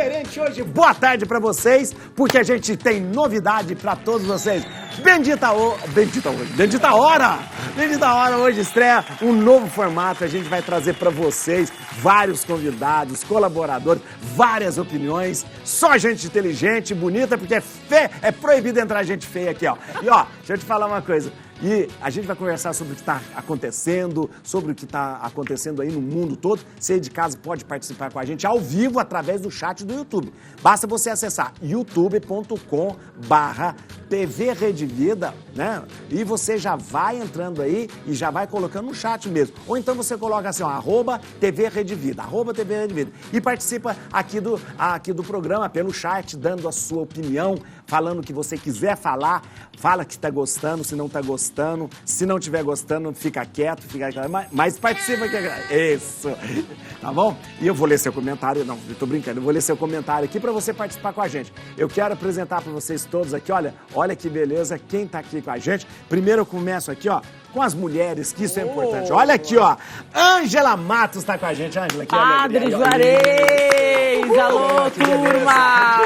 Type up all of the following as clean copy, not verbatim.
diferente hoje. Boa tarde pra vocês, porque a gente tem novidade pra todos vocês. Bendita hora! Bendita hora, hoje estreia um novo formato. A gente vai trazer pra vocês vários convidados, colaboradores, várias opiniões. Só gente inteligente, bonita, porque é proibido entrar gente feia aqui, ó. E ó, deixa eu te falar uma coisa. E a gente vai conversar sobre o que está acontecendo, sobre o que está acontecendo aí no mundo todo. Você aí de casa pode participar com a gente ao vivo através do chat do YouTube. Basta você acessar youtube.com/TV Rede Vida, né? E você já vai entrando aí e já vai colocando no chat mesmo. Ou então você coloca assim, ó, @TV Rede Vida, @TV Rede Vida. E participa aqui do programa pelo chat, dando a sua opinião, falando o que você quiser falar. Fala que está gostando, se não está gostando. Se não estiver gostando, fica quieto, mas participa aqui. Isso, tá bom? E eu vou ler seu comentário, não, eu tô brincando, eu vou ler seu comentário aqui para você participar com a gente. Eu quero apresentar para vocês todos aqui, olha que beleza, quem tá aqui com a gente. Primeiro eu começo aqui, ó, com as mulheres, que isso é importante. Olha aqui, ó, Ângela Matos tá com a gente. Ângela, que Padre Juarez, alô, turma!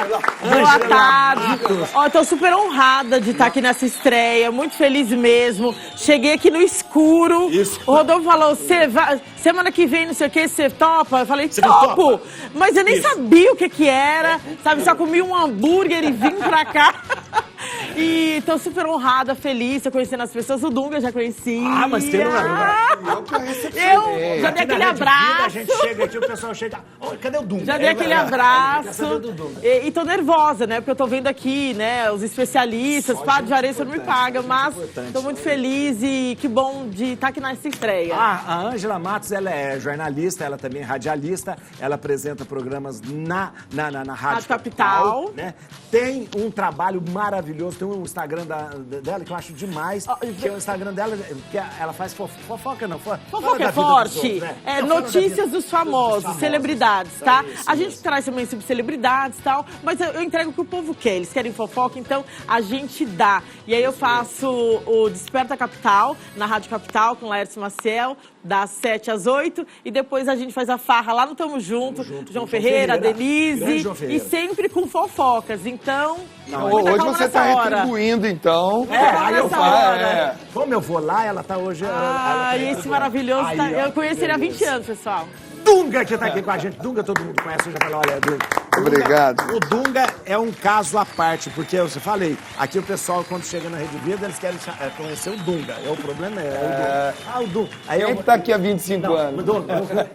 Boa tarde! Ó, tô super honrada de estar aqui nessa estreia, muito feliz mesmo. Cheguei aqui no escuro. Isso. O Rodolfo falou, semana que vem, não sei o que, você topa? Eu falei, topo! Mas eu nem sabia o que era, sabe? Só comi um hambúrguer e vim pra cá. E tô super honrada, feliz, tô conhecendo as pessoas. O Dunga já conheci. Ah, mas tem uma... Eu já dei aquele abraço. A gente chega aqui, o pessoal chega... Oh, cadê o Dunga? Já dei aquele abraço. E tô nervosa, né? Porque eu tô vendo aqui, né, os especialistas. Padre Juarez não me paga, mas tô muito feliz e que bom de estar aqui nessa estreia. A Ângela Matos, ela é jornalista, ela também é radialista. Ela apresenta programas na Rádio Capital, né? Tem um trabalho maravilhoso, tem um Instagram dela que eu acho demais, que é o Instagram dela, que ela faz fofoca, não? Fofoca é forte. Outros, né? É notícias dos famosos, celebridades, tá? A gente traz também sobre celebridades e tal, mas eu entrego o que o povo quer, eles querem fofoca, então a gente dá. E aí eu faço o Desperta Capital, na Rádio Capital, com Laércio Maciel, das 7 às 8, e depois a gente faz a farra lá no Tamo Junto, João Ferreira, Denise, e sempre com fofocas, então... Hoje você está retribuindo, então. Aí eu falo, como eu vou lá, ela tá hoje... esse maravilhoso, aí, eu conheci ele há 20 anos, pessoal. Dunga que tá aqui com a gente. Dunga todo mundo conhece, eu já falei, olha, Dunga. Obrigado. O Dunga é um caso à parte, porque eu falei, aqui o pessoal, quando chega na Rede Vida, eles querem conhecer o Dunga. O problema é o Dunga. Quem que tá aqui há 25 anos?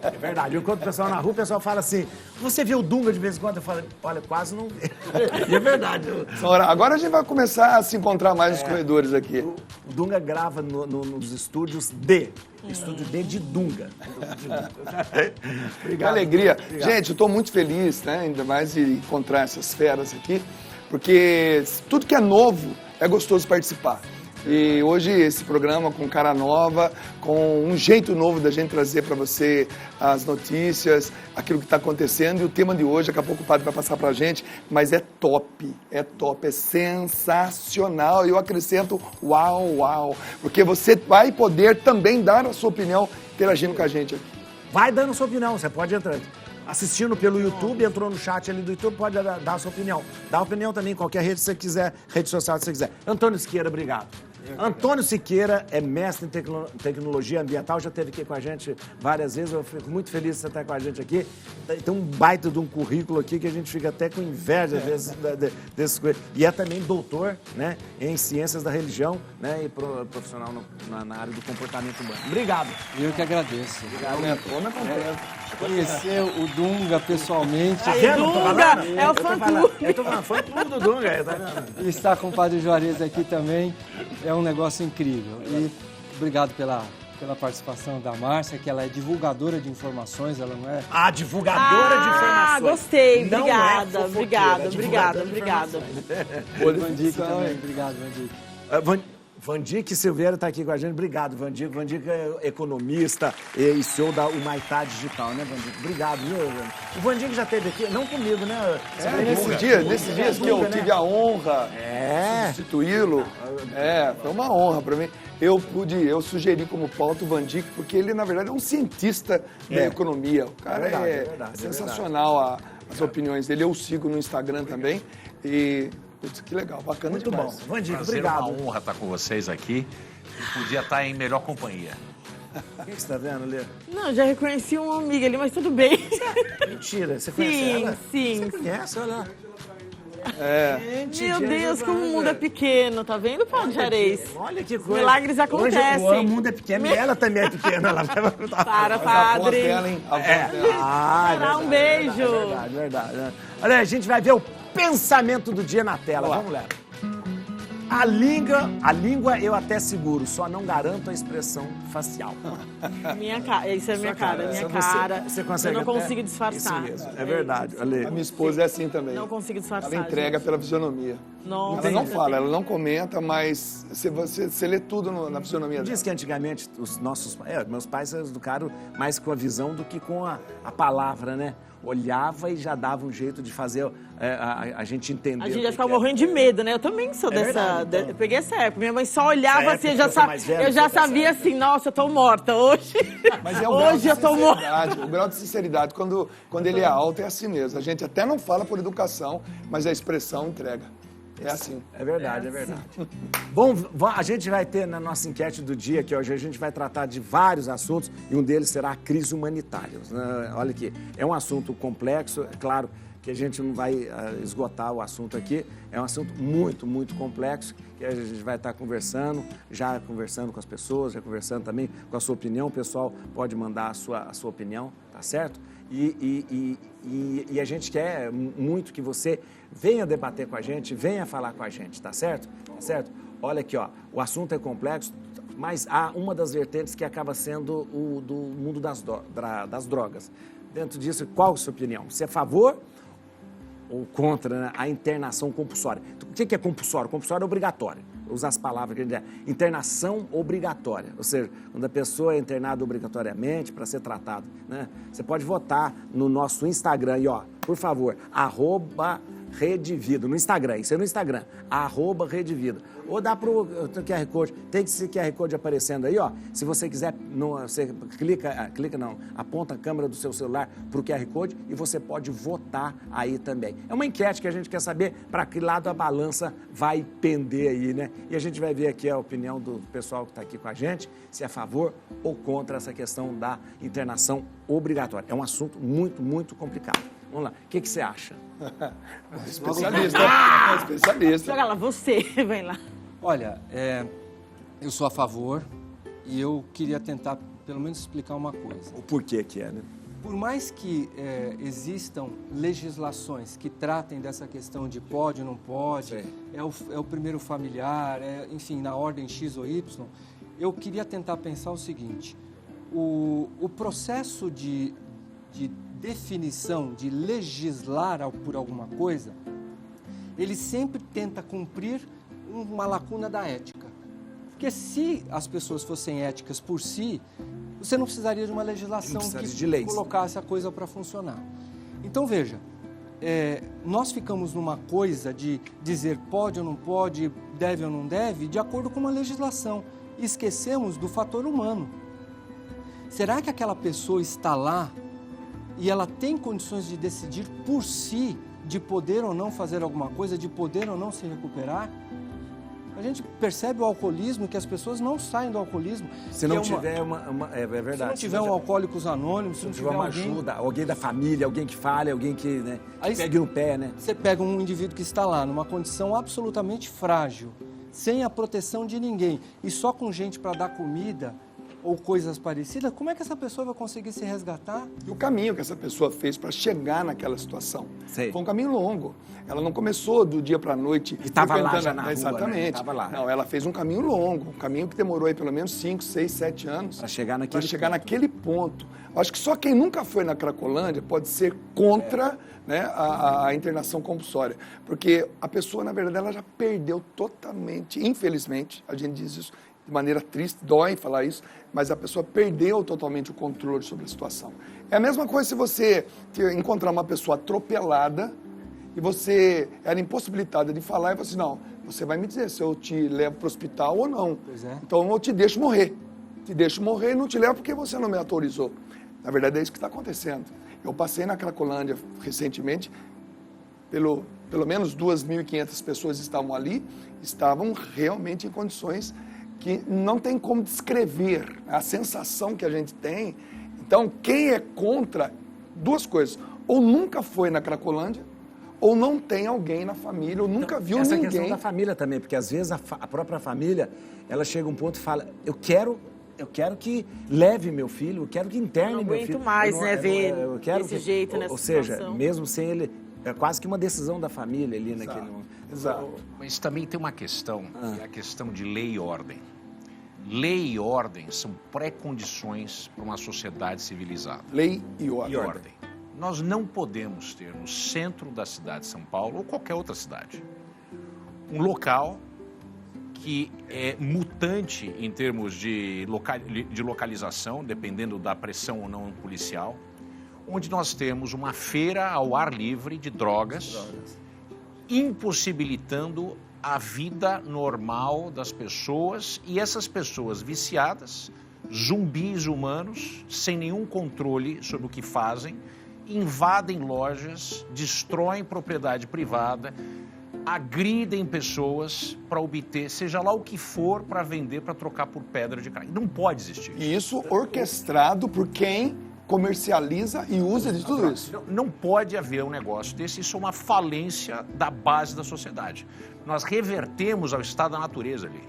É verdade. Enquanto o pessoal na rua, o pessoal fala assim, você vê o Dunga de vez em quando? Eu falo, olha, quase não vê. E é verdade. Agora a gente vai começar a se encontrar mais nos corredores aqui. O Dunga grava nos estúdios D. Estúdio D de Dunga. Obrigado. Que alegria. Obrigado. Gente, eu estou muito feliz, né? Ainda mais de encontrar essas feras aqui, porque tudo que é novo é gostoso participar. E hoje esse programa com cara nova, com um jeito novo da gente trazer para você as notícias, aquilo que está acontecendo. E o tema de hoje, daqui a pouco o padre vai passar para a gente, mas é top, é sensacional. E eu acrescento uau, porque você vai poder também dar a sua opinião interagindo com a gente aqui. Vai dando sua opinião, você pode entrar assistindo pelo YouTube, entrou no chat ali do YouTube, pode dar a sua opinião. Dá opinião também em qualquer rede que você quiser, rede social que você quiser. Antônio Siqueira, obrigado. Antônio Siqueira é mestre em tecnologia ambiental, já esteve aqui com a gente várias vezes, eu fico muito feliz de você estar com a gente aqui. Tem um baita de um currículo aqui que a gente fica até com inveja às vezes desses coisas. E é também doutor, né, em ciências da religião, né, e profissional na área do comportamento humano. Obrigado. Eu que agradeço. Obrigado. Conhecer o Dunga pessoalmente. Dunga é o fã-clube. Eu tô falando fã-clube do Dunga. E estar com o Padre Juarez aqui também é um negócio incrível. E obrigado pela participação da Márcia, que ela é divulgadora de informações, ela não é... divulgadora de informações. Gostei. Não obrigada, é obrigada. Vandico também. Obrigado, Vandico. Vandique Silveira está aqui com a gente. Obrigado, Vandique. Vandique é economista e CEO da Humaitá Digital, né, Vandique? Obrigado, viu, Vandique? O Vandique já esteve aqui, não comigo, né? Nesses dias que eu tive a honra de substituí-lo, foi uma honra para mim. Eu sugeri como pauta o Vandique, porque ele, na verdade, é um cientista da economia. O cara é sensacional as opiniões dele. Eu sigo no Instagram também e... Putz, que legal, bacana muito demais. Bom. Vandique, prazer, obrigado. Uma honra estar com vocês aqui. E podia estar em melhor companhia. O que você está vendo, Lê? Não, já reconheci uma amiga ali, mas tudo bem. Mentira, você conhece ela? Sim. Você conhece, olha lá. Meu Deus, como o mundo é pequeno, tá vendo, Paulo de Areis? Olha que coisa. Milagres acontecem. Hoje, o mundo é pequeno e ela também é pequena. Ela vai Para, padre. Será um beijo. É verdade. Olha, a gente vai ver o pensamento do dia na tela. Vamos lá. A língua eu até seguro, só não garanto a expressão facial. Minha cara, isso é minha cara, minha você, cara. Você consegue eu não consigo disfarçar. Isso mesmo, é verdade. Olha. A minha esposa é assim também. Não consigo disfarçar. Ela entrega pela fisionomia. Nossa, ela não fala, ela não comenta, mas você lê tudo na fisionomia dela. Diz que antigamente os meus pais educaram mais com a visão do que com a palavra, né? Olhava e já dava um jeito de fazer a gente entender. A gente já ficava morrendo de medo, né? Eu também sou dessa. Eu peguei essa época. Minha mãe só olhava assim, eu já sabia assim, nossa, eu tô morta hoje. Mas é o hoje eu tô morta. O grau de sinceridade, quando ele é alto, é assim mesmo. A gente até não fala por educação, mas a expressão entrega. É assim. É verdade, é verdade. Bom, a gente vai ter na nossa enquete do dia, que hoje a gente vai tratar de vários assuntos, e um deles será a crise humanitária. Olha aqui, é um assunto complexo, é claro que a gente não vai esgotar o assunto aqui, é um assunto muito, muito complexo, que a gente vai estar conversando com as pessoas, já conversando também com a sua opinião, o pessoal pode mandar a sua opinião, tá certo? E a gente quer muito que você venha debater com a gente, venha falar com a gente, tá certo? Tá certo? Olha aqui, ó, o assunto é complexo, mas há uma das vertentes que acaba sendo o do mundo das drogas. Dentro disso, qual a sua opinião? Você é a favor ou contra, né, a internação compulsória? O que é compulsório? Compulsório é obrigatório. Usar as palavras que a gente diz. Internação obrigatória. Ou seja, quando a pessoa é internada obrigatoriamente para ser tratada, né? Você pode votar no nosso Instagram aí, ó, por favor, @Redevida, no Instagram, isso é no Instagram, @Redevida. Ou dá pro QR Code, tem esse QR Code aparecendo aí, ó. Se você quiser, você aponta a câmera do seu celular pro QR Code e você pode votar aí também. É uma enquete que a gente quer saber para que lado a balança vai pender aí, né? E a gente vai ver aqui a opinião do pessoal que está aqui com a gente, se é a favor ou contra essa questão da internação obrigatória. É um assunto muito, muito complicado. Vamos lá, o que você acha? Especialista. Especialista. Joga lá, você, vem lá. Olha, eu sou a favor e eu queria tentar pelo menos explicar uma coisa. O porquê que é, né? Por mais que existam legislações que tratem dessa questão de pode ou não pode, é o primeiro familiar, enfim, na ordem X ou Y, eu queria tentar pensar o seguinte, o processo de definição, de legislar por alguma coisa, ele sempre tenta cumprir uma lacuna da ética. Porque se as pessoas fossem éticas por si, você não precisaria de uma legislação que colocasse a coisa para funcionar. Então, veja, nós ficamos numa coisa de dizer pode ou não pode, deve ou não deve, de acordo com uma legislação. E esquecemos do fator humano. Será que aquela pessoa está lá e ela tem condições de decidir por si, de poder ou não fazer alguma coisa, de poder ou não se recuperar? A gente percebe o alcoolismo, que as pessoas não saem do alcoolismo. Se não tiver é verdade. Se não tiver um Alcoólicos Anônimos, se não tiver uma ajuda, alguém da família, alguém que fale, alguém que, né, que pegue no pé, né? Você pega um indivíduo que está lá, numa condição absolutamente frágil, sem a proteção de ninguém, e só com gente para dar comida, ou coisas parecidas, como é que essa pessoa vai conseguir se resgatar? E o caminho que essa pessoa fez para chegar naquela situação. Sei. Foi um caminho longo. Ela não começou do dia para a noite. E tava lá frequentando- já na rua, Exatamente. né? Tava lá. Não, ela fez um caminho longo, um caminho que demorou aí pelo menos 5, 6, 7 anos. Para chegar naquele naquele ponto. Acho que só quem nunca foi na Cracolândia pode ser contra né, a internação compulsória. Porque a pessoa, na verdade, ela já perdeu totalmente, infelizmente, a gente diz isso de maneira triste, dói falar isso, mas a pessoa perdeu totalmente o controle sobre a situação. É a mesma coisa se você encontrar uma pessoa atropelada e você era impossibilitada de falar e você assim, não, você vai me dizer se eu te levo para o hospital ou não. Pois é. Então eu te deixo morrer. Te deixo morrer e não te levo porque você não me autorizou. Na verdade é isso que está acontecendo. Eu passei na Cracolândia recentemente, pelo menos 2.500 pessoas estavam ali, estavam realmente em condições que não tem como descrever a sensação que a gente tem. Então, quem é contra, duas coisas, ou nunca foi na Cracolândia, ou não tem alguém na família, ou nunca viu essa ninguém. questão da família também, porque às vezes a própria família, ela chega a um ponto e fala, eu quero que leve meu filho, eu quero que interne Não meu aguento filho. mais, Eu não- né, eu- ver eu quero desse jeito, nessa Ou seja, situação. mesmo sem ele, é quase que uma decisão da família ali naquele momento. Exato. Mas também tem uma questão, que é a questão de lei e ordem. Lei e ordem são pré-condições para uma sociedade civilizada. Lei e ordem. E ordem. Nós não podemos ter no centro da cidade de São Paulo, ou qualquer outra cidade, um local que é mutante em termos de localização, dependendo da pressão ou não policial, onde nós temos uma feira ao ar livre de drogas, impossibilitando a vida normal das pessoas e essas pessoas viciadas, zumbis humanos, sem nenhum controle sobre o que fazem, invadem lojas, destroem propriedade privada, agridem pessoas para obter, seja lá o que for, para vender, para trocar por pedra de crack. Não pode existir. E isso orquestrado por quem comercializa e usa de tudo isso. Não pode haver um negócio desse, isso é uma falência da base da sociedade. Nós revertemos ao estado da natureza ali.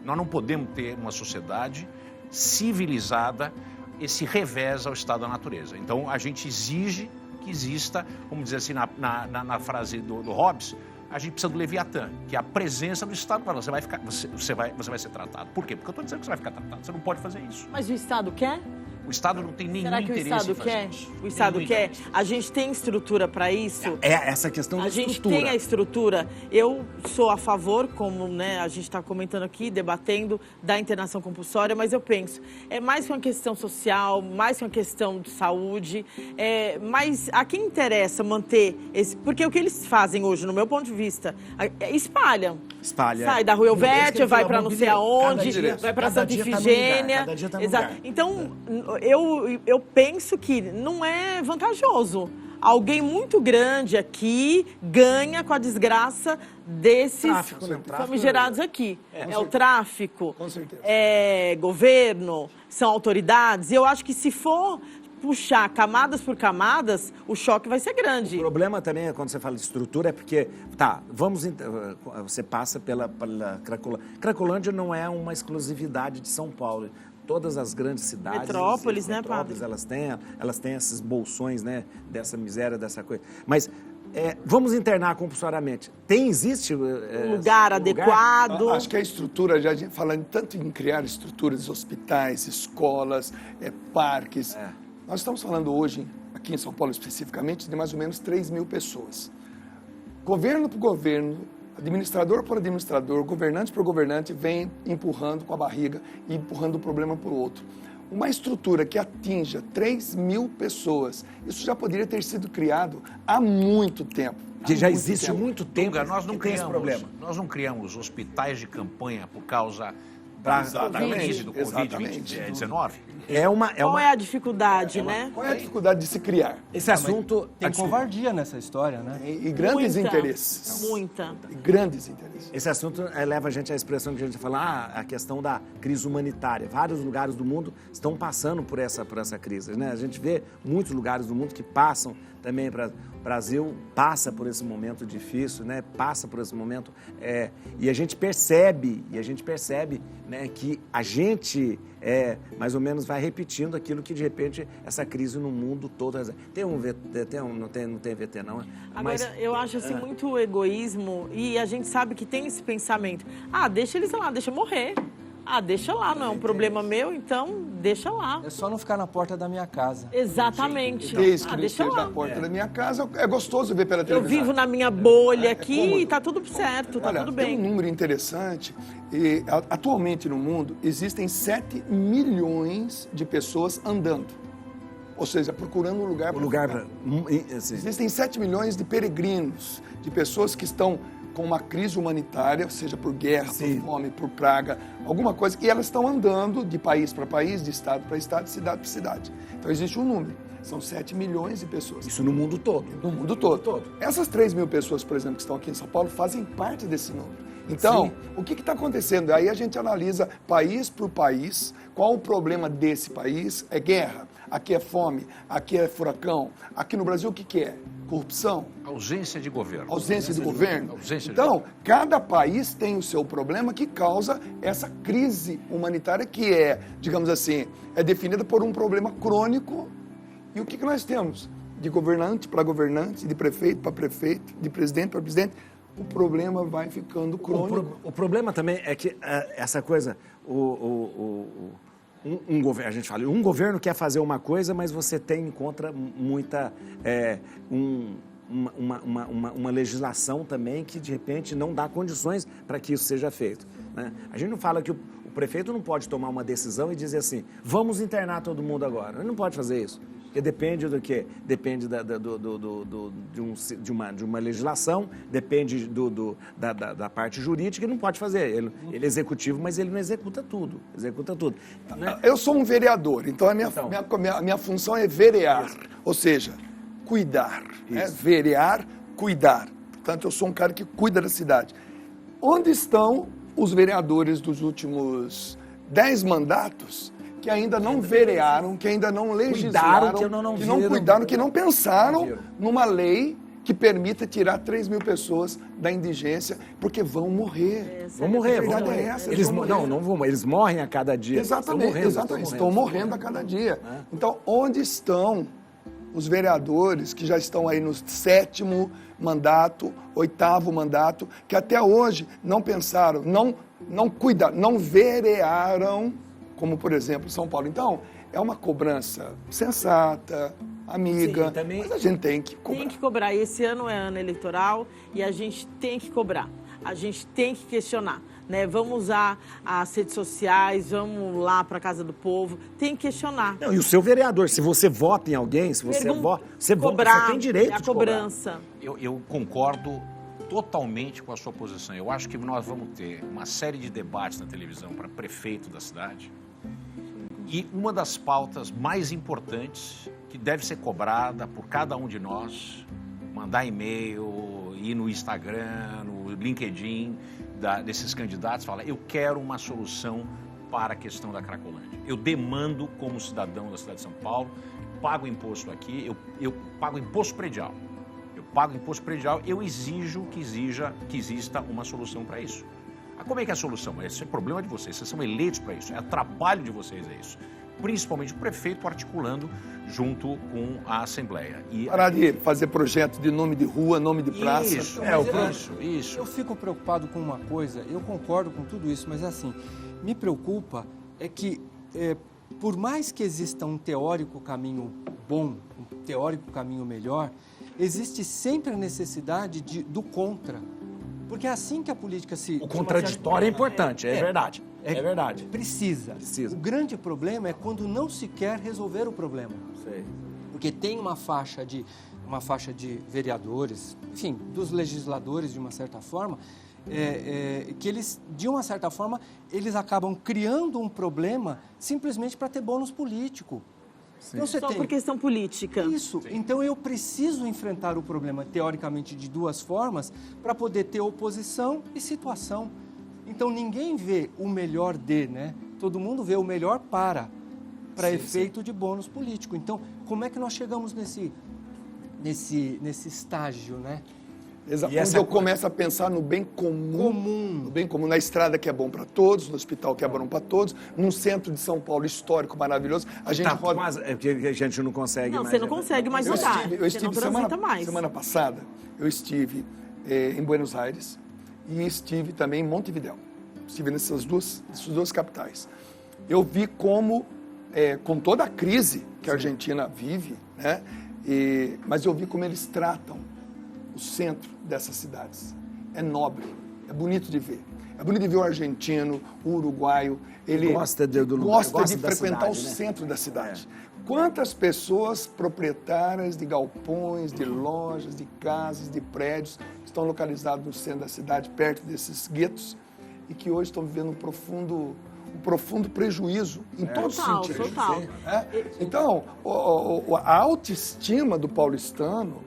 Nós não podemos ter uma sociedade civilizada, esse revés ao estado da natureza. Então, a gente exige que exista, vamos dizer assim, na frase do Hobbes, a gente precisa do Leviatã, que é a presença do Estado. Você vai ser tratado. Por quê? Porque eu estou dizendo que você vai ficar tratado. Você não pode fazer isso. Mas o Estado quer? O Estado não tem nenhum Será que o interesse Estado em fazer quer? isso. O Estado Nenhum quer? interesse. A gente tem estrutura para isso? É essa questão da A gente estrutura. tem a estrutura. Eu sou a favor, como né, a gente está comentando aqui, debatendo, da internação compulsória, mas eu penso, é mais que uma questão social, mais que uma questão de saúde, mas a quem interessa manter esse... Porque o que eles fazem hoje, no meu ponto de vista, espalham. Espalha. Sai da Rua Por isso que Helvétia, ele vai fala, para não sei mobiliza. aonde, Cada dia- vai para cada Santa dia tá num lugar, Ifigênia. cada dia tá num Exato. lugar. Então, eu penso que não é vantajoso. Alguém muito grande aqui ganha com a desgraça desses Tráfico, né? Tráfico famigerados aqui. É o tráfico, Com certeza. é governo, são autoridades. E eu acho que se for puxar camadas por camadas, o choque vai ser grande. O problema também, quando você fala de estrutura, é porque, você passa pela Cracolândia. Cracolândia não é uma exclusividade de São Paulo. Todas as grandes cidades... Metrópoles, né, metrópoles, padre? elas têm esses bolsões, né, dessa miséria, dessa coisa. Mas vamos internar compulsoriamente. Existe... Um lugar adequado. Acho que a estrutura, já falando tanto em criar estruturas, hospitais, escolas, parques... Nós estamos falando hoje, aqui em São Paulo especificamente, de mais ou menos 3.000 pessoas. Governo por governo, administrador por administrador, governante por governante, vem empurrando com a barriga e empurrando o problema para o outro. Uma estrutura que atinja 3.000 pessoas, isso já poderia ter sido criado há muito tempo. Que já existe há muito tempo. Dunga, nós não que tem esse criamos, problema. nós não criamos hospitais de campanha por causa da crise do Covid-19. Qual é a dificuldade, né? Qual é a dificuldade de se criar? Esse assunto... Tem covardia nessa história, né? E grandes Muita, interesses. Muita. E grandes interesses. Esse assunto leva a gente à expressão que a gente fala, a questão da crise humanitária. Vários lugares do mundo estão passando por essa crise, né? A gente vê muitos lugares do mundo que passam também para o Brasil, passa por esse momento difícil, né? Passa por esse momento e a gente percebe né, que a gente mais ou menos vai repetindo aquilo que de repente essa crise no mundo todo. Não tem VT não. Agora, eu acho assim muito egoísmo e a gente sabe que tem esse pensamento. Deixa eles lá, deixa morrer. Deixa lá, não é um problema meu, então deixa lá. É só não ficar na porta da minha casa. Exatamente. Desde que não deixa esteja lá. na porta da minha casa, é gostoso ver pela Eu televisão. vivo na minha bolha aqui cômodo. e tá tudo certo, tá Olha, tudo tem bem. um número interessante. Atualmente no mundo existem 7 milhões de pessoas andando. Ou seja, procurando um lugar para ficar. Existem 7 milhões de peregrinos, de pessoas que estão com uma crise humanitária, seja por guerra, por fome, por praga, alguma coisa, e elas estão andando de país para país, de estado para estado, de cidade para cidade. Então existe um número, são 7 milhões de pessoas. Isso no mundo todo. No mundo todo. Essas 3 mil pessoas, por exemplo, que estão aqui em São Paulo, fazem parte desse número. Então, o que está acontecendo? Aí a gente analisa país por país, qual o problema desse país? É guerra, aqui é fome, aqui é furacão, aqui no Brasil o que é? Corrupção. Ausência de governo. Ausência de governo. Ausência de Então, governo. cada país tem o seu problema que causa essa crise humanitária que é, digamos assim, é definida por um problema crônico. E o que nós temos? De governante para governante, de prefeito para prefeito, de presidente para presidente, o problema vai ficando crônico. O problema também é que essa coisa, a gente fala, um governo quer fazer uma coisa, mas você tem em contra muita uma legislação também que de repente não dá condições para que isso seja feito, né? A gente não fala que o prefeito não pode tomar uma decisão e dizer assim, vamos internar todo mundo agora. Ele não pode fazer isso. Porque depende do quê? Depende de uma legislação, depende da parte jurídica, ele não pode fazer. Ele é executivo, mas ele não executa tudo. Né? Eu sou um vereador, então a minha função é verear, ou seja, cuidar. Né? Verear, cuidar. Portanto, eu sou um cara que cuida da cidade. Onde estão os vereadores dos últimos 10 mandatos que ainda não verearam, que ainda não legislaram, que não cuidaram, que não pensaram numa lei que permita tirar 3 mil pessoas da indigência, porque vão morrer. Vão morrer. Eles morrem a cada dia. Exatamente, estão morrendo a cada dia. Então, onde estão os vereadores que já estão aí no 7º mandato, 8º mandato, que até hoje não pensaram, não cuidaram, não verearam, como, por exemplo, São Paulo. Então, é uma cobrança sensata, amiga, mas a gente tem que cobrar. Tem que cobrar. E esse ano é ano eleitoral e a gente tem que cobrar. A gente tem que questionar, né? Vamos usar as redes sociais, vamos lá para a Casa do Povo, tem que questionar. Não, e o seu vereador, se você vota em alguém, se você vota, você tem direito de cobrança. Eu concordo totalmente com a sua posição. Eu acho que nós vamos ter uma série de debates na televisão para prefeito da cidade. E uma das pautas mais importantes que deve ser cobrada por cada um de nós, mandar e-mail, ir no Instagram, no LinkedIn desses candidatos, falar, eu quero uma solução para a questão da Cracolândia. Eu demando como cidadão da cidade de São Paulo, pago imposto aqui, eu pago imposto predial. Eu pago imposto predial, eu exijo que exista uma solução para isso. Como é que é a solução? Esse é problema de vocês são eleitos para isso, é trabalho de vocês, é isso. Principalmente o prefeito articulando junto com a Assembleia. Parar de fazer projeto de nome de rua, nome de praça. Isso. Eu fico preocupado com uma coisa, eu concordo com tudo isso, mas assim, me preocupa é que, por mais que exista um teórico caminho bom, um teórico caminho melhor, existe sempre a necessidade do contra. Porque é assim que a política se... O contraditório é importante, é verdade. É verdade. Precisa. O grande problema é quando não se quer resolver o problema. Sei. Porque tem uma faixa de vereadores, enfim, dos legisladores, de uma certa forma, que eles, de uma certa forma, eles acabam criando um problema simplesmente para ter bônus político. Então, por questão política. Isso. Sim. Então, eu preciso enfrentar o problema, teoricamente, de duas formas, para poder ter oposição e situação. Então, ninguém vê o melhor né? Todo mundo vê o melhor para efeito de bônus político. Então, como é que nós chegamos nesse estágio, né? Exato. E essa Onde eu começo a pensar no bem comum. No bem comum, na estrada que é bom para todos, no hospital que é bom para todos, num centro de São Paulo histórico maravilhoso. A gente roda... Mas é porque a gente não consegue Não, mais. você não consegue mais andar. Eu Você estive não transita mais. semana passada, eu estive em Buenos Aires e estive também em Montevidéu. Estive nessas duas capitais. Eu vi como, com toda a crise que a Argentina vive, né, mas eu vi como eles tratam o centro dessas cidades. É nobre, é bonito de ver. É bonito de ver o argentino, o uruguaio, ele gosta de frequentar o cidade, né? centro da cidade. Quantas pessoas proprietárias de galpões, de lojas, de casas, de prédios estão localizados no centro da cidade, perto desses guetos, e que hoje estão vivendo um profundo prejuízo em todos os sentidos. Total. Então, a autoestima do paulistano,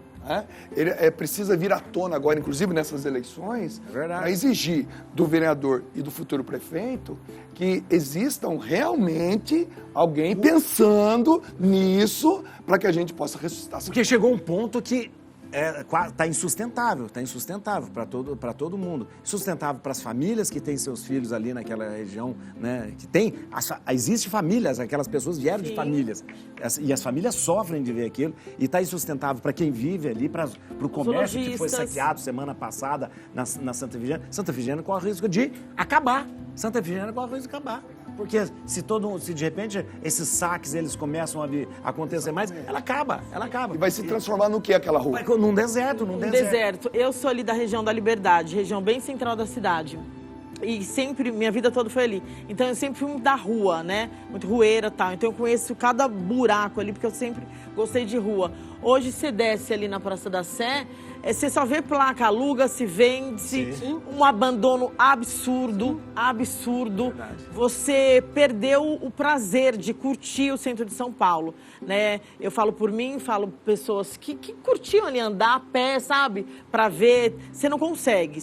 ele precisa vir à tona agora, inclusive nessas eleições, para exigir do vereador e do futuro prefeito que existam realmente alguém pensando nisso para que a gente possa ressuscitar. Porque chegou um ponto que está insustentável para todo mundo. Sustentável para as famílias que têm seus filhos ali naquela região, né? Que tem, existe famílias, aquelas pessoas vieram de famílias, e as famílias sofrem de ver aquilo, e está insustentável para quem vive ali, para o comércio que foi saqueado semana passada na Santa Efigênia. Santa Efigênia corre o risco de acabar. Santa Efigênia corre o risco de acabar. Porque se de repente esses saques eles começam a acontecer mais, ela acaba. E vai se transformar no que aquela rua? Num deserto. Eu sou ali da região da Liberdade, região bem central da cidade. E sempre, minha vida toda foi ali. Então eu sempre fui muito da rua, né? Muito rueira e tal. Então eu conheço cada buraco ali, porque eu sempre gostei de rua. Hoje você desce ali na Praça da Sé, você só vê placa, aluga-se, vende-se, um abandono absurdo. Verdade. Você perdeu o prazer de curtir o centro de São Paulo, né? Eu falo por mim, falo pessoas que curtiam ali andar a pé, sabe? Pra ver, você não consegue.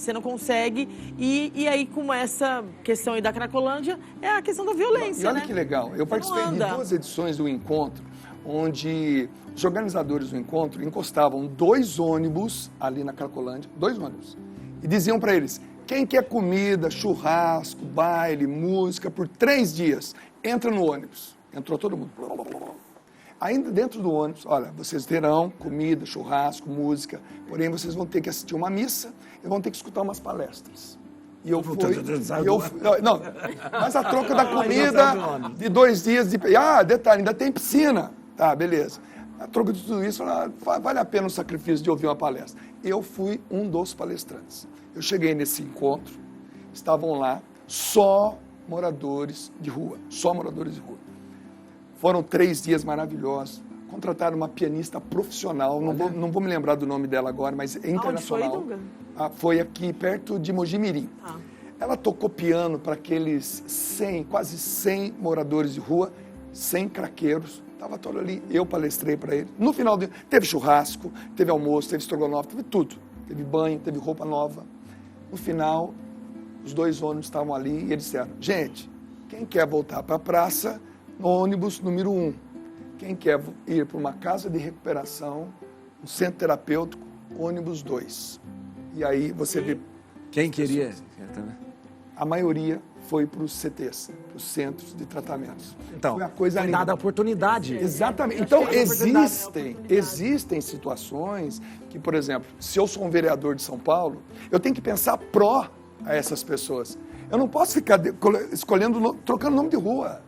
E aí, com essa questão aí da Cracolândia, é a questão da violência, E olha né? que legal, eu participei de 2 edições do encontro, onde os organizadores do encontro encostavam 2 ônibus ali na Cracolândia, 2 ônibus, e diziam para eles: quem quer comida, churrasco, baile, música, por 3 dias, entra no ônibus. Entrou todo mundo. Ainda dentro do ônibus, olha, vocês terão comida, churrasco, música, porém vocês vão ter que assistir uma missa e vão ter que escutar umas palestras. E eu fui... Não, mas a troca da comida de 2 dias de... detalhe, ainda tem piscina. Tá, beleza. A troca de tudo isso, vale a pena o sacrifício de ouvir uma palestra. Eu fui um dos palestrantes. Eu cheguei nesse encontro, estavam lá só moradores de rua. Foram 3 dias maravilhosos. Contrataram uma pianista profissional, não vou me lembrar do nome dela agora, mas é internacional. Onde foi, Dunga? Foi aqui perto de Mogi Mirim. Ela tocou piano para aqueles quase 100 moradores de rua, 100 craqueiros. Estava todo ali, eu palestrei para ele. No final, teve churrasco, teve almoço, teve estrogonofe, teve tudo. Teve banho, teve roupa nova. No final, os 2 ônibus estavam ali e eles disseram: gente, quem quer voltar para a praça, no ônibus número 1. Quem quer ir para uma casa de recuperação, um centro terapêutico, ônibus 2. E aí você vê... Quem queria? A maioria foi para os CTs, para os centros de tratamentos. Então, foi a coisa foi dada a oportunidade. Exatamente. Então, existem situações que, por exemplo, se eu sou um vereador de São Paulo, eu tenho que pensar pró a essas pessoas. Eu não posso ficar escolhendo, trocando nome de rua.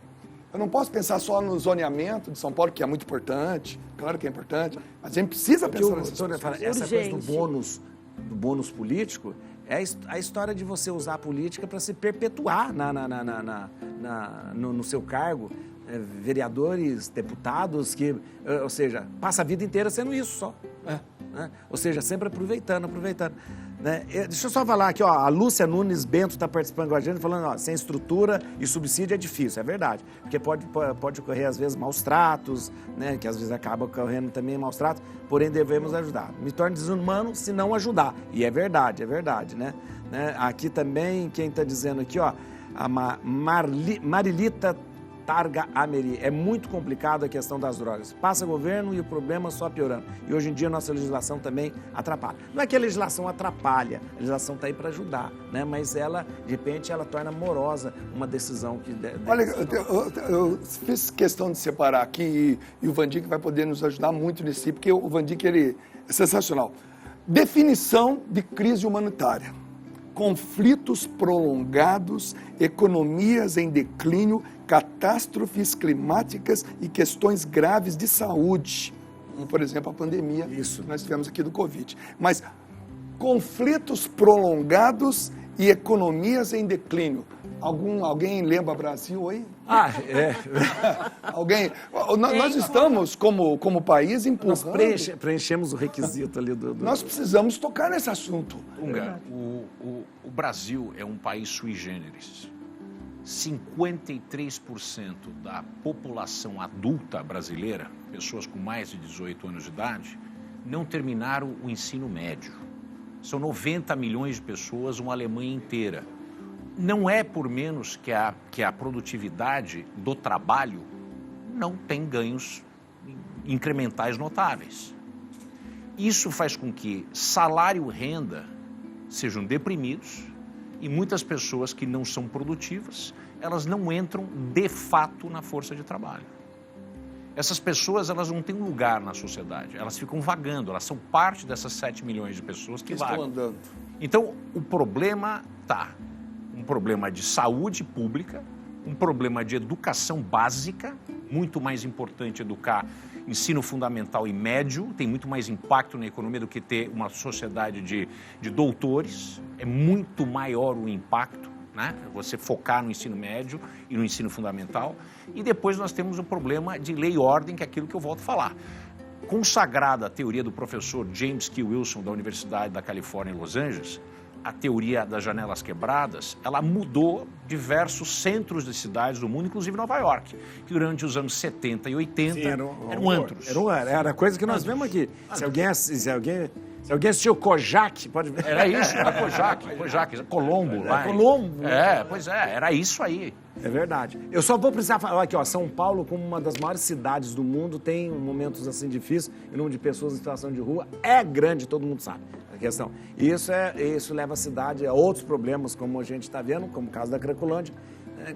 Eu não posso pensar só no zoneamento de São Paulo, que é muito importante, claro que é importante, mas a gente precisa pensar nessas coisas. Essa coisa do bônus político é a história de você usar a política para se perpetuar no seu cargo. Vereadores, deputados, ou seja, passa a vida inteira sendo isso só. Né? Ou seja, sempre aproveitando. Né? Deixa eu só falar aqui, a Lúcia Nunes Bento está participando com a gente, falando, sem estrutura e subsídio é difícil, é verdade, porque pode ocorrer às vezes maus tratos, né? Que às vezes acaba ocorrendo também maus tratos, porém devemos ajudar. Me torno desumano se não ajudar, e é verdade, né? Aqui também, quem está dizendo aqui, a Marilita Targa Ameri. É muito complicado a questão das drogas. Passa governo e o problema só piorando. E hoje em dia a nossa legislação também atrapalha. Não é que a legislação atrapalha, a legislação está aí para ajudar, né? Mas ela, de repente, ela torna morosa uma decisão que... Olha, eu fiz questão de separar aqui e o Vandic vai poder nos ajudar muito nisso, porque o Vandic, ele é sensacional. Definição de crise humanitária. Conflitos prolongados, economias em declínio, catástrofes climáticas e questões graves de saúde, como, por exemplo, a pandemia que nós tivemos aqui do Covid. Mas conflitos prolongados e economias em declínio. Alguém lembra Brasil aí? Alguém? Nós estamos, como país, empurrando. Nós preenchemos o requisito ali do... Nós precisamos tocar nesse assunto. Dunga, o Brasil é um país sui generis. 53% da população adulta brasileira, pessoas com mais de 18 anos de idade, não terminaram o ensino médio. São 90 milhões de pessoas, uma Alemanha inteira. Não é por menos que a produtividade do trabalho não tem ganhos incrementais notáveis. Isso faz com que salário e renda sejam deprimidos e muitas pessoas que não são produtivas, elas não entram de fato na força de trabalho. Essas pessoas, elas não têm um lugar na sociedade, elas ficam vagando, elas são parte dessas 7 milhões de pessoas que vagam. Estão andando. Então, o problema um problema de saúde pública, um problema de educação básica, muito mais importante educar ensino fundamental e médio, tem muito mais impacto na economia do que ter uma sociedade de doutores, é muito maior o impacto, né? Você focar no ensino médio e no ensino fundamental. E depois nós temos o problema de lei e ordem, que é aquilo que eu volto a falar. Consagrada a teoria do professor James Q. Wilson, da Universidade da Califórnia em Los Angeles, a teoria das janelas quebradas, ela mudou diversos centros de cidades do mundo, inclusive Nova York, que durante os anos 70 e 80 eram antros. Era coisa que nós vemos aqui. Se alguém assistiu Kojak, pode ver. Era isso, era Kojak, Colombo. Colombo. Pois é, era isso aí. É verdade. Eu só vou precisar falar aqui, ó, São Paulo, como uma das maiores cidades do mundo, tem momentos assim difíceis, o número de pessoas em situação de rua é grande, todo mundo sabe a questão. Isso leva a cidade a outros problemas, como a gente está vendo, como o caso da Cracolândia.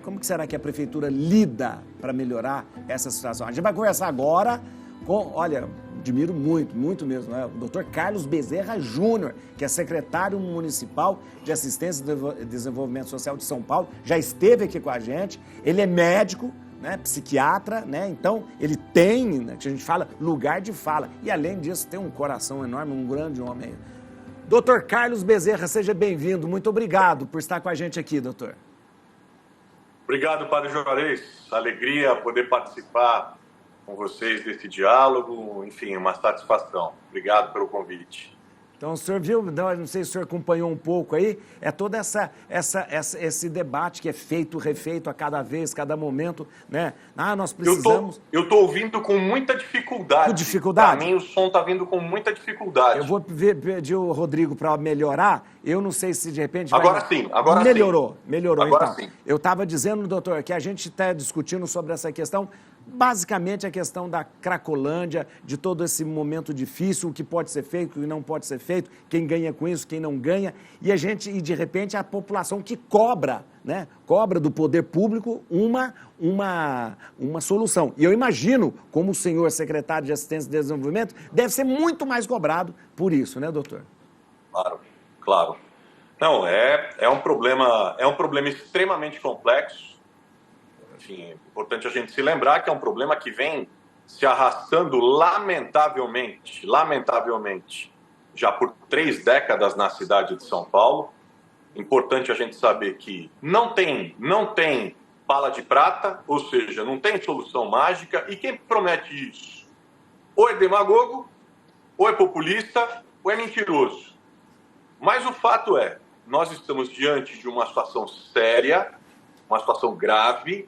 Como que será que a prefeitura lida para melhorar essa situação? A gente vai conversar agora com, olha, admiro muito, muito mesmo, né? O Dr. Carlos Bezerra Júnior, que é secretário municipal de Assistência e Desenvolvimento Social de São Paulo, já esteve aqui com a gente, ele é médico, né, psiquiatra, né? Então ele tem, né, que a gente fala, lugar de fala, e além disso tem um coração enorme, um grande homem. Dr. Carlos Bezerra, seja bem-vindo, muito obrigado por estar com a gente aqui, doutor. Obrigado, Padre Juarez, alegria poder participar com vocês desse diálogo, enfim, uma satisfação. Obrigado pelo convite. Então, o senhor viu, não sei se o senhor acompanhou um pouco aí, é todo esse debate que é feito, refeito a cada vez, cada momento, né? Nós precisamos... Eu estou ouvindo com muita dificuldade. Com dificuldade? Para mim, o som está vindo com muita dificuldade. Eu vou pedir o Rodrigo para melhorar, eu não sei se de repente... Agora sim. Melhorou. Agora então. sim. Eu estava dizendo, doutor, que a gente está discutindo sobre essa questão, basicamente a questão da Cracolândia, de todo esse momento difícil, o que pode ser feito, o que não pode ser feito, quem ganha com isso, quem não ganha, e de repente a população que cobra, né? Cobra do poder público uma solução. E eu imagino, como o senhor secretário de Assistência e Desenvolvimento, deve ser muito mais cobrado por isso, né, doutor? Claro. Não, é um problema extremamente complexo. Enfim, é importante a gente se lembrar que é um problema que vem se arrastando lamentavelmente, já por 3 décadas na cidade de São Paulo. Importante a gente saber que não tem bala de prata, ou seja, não tem solução mágica, e quem promete isso? Ou é demagogo, ou é populista, ou é mentiroso. Mas o fato é, nós estamos diante de uma situação séria, uma situação grave,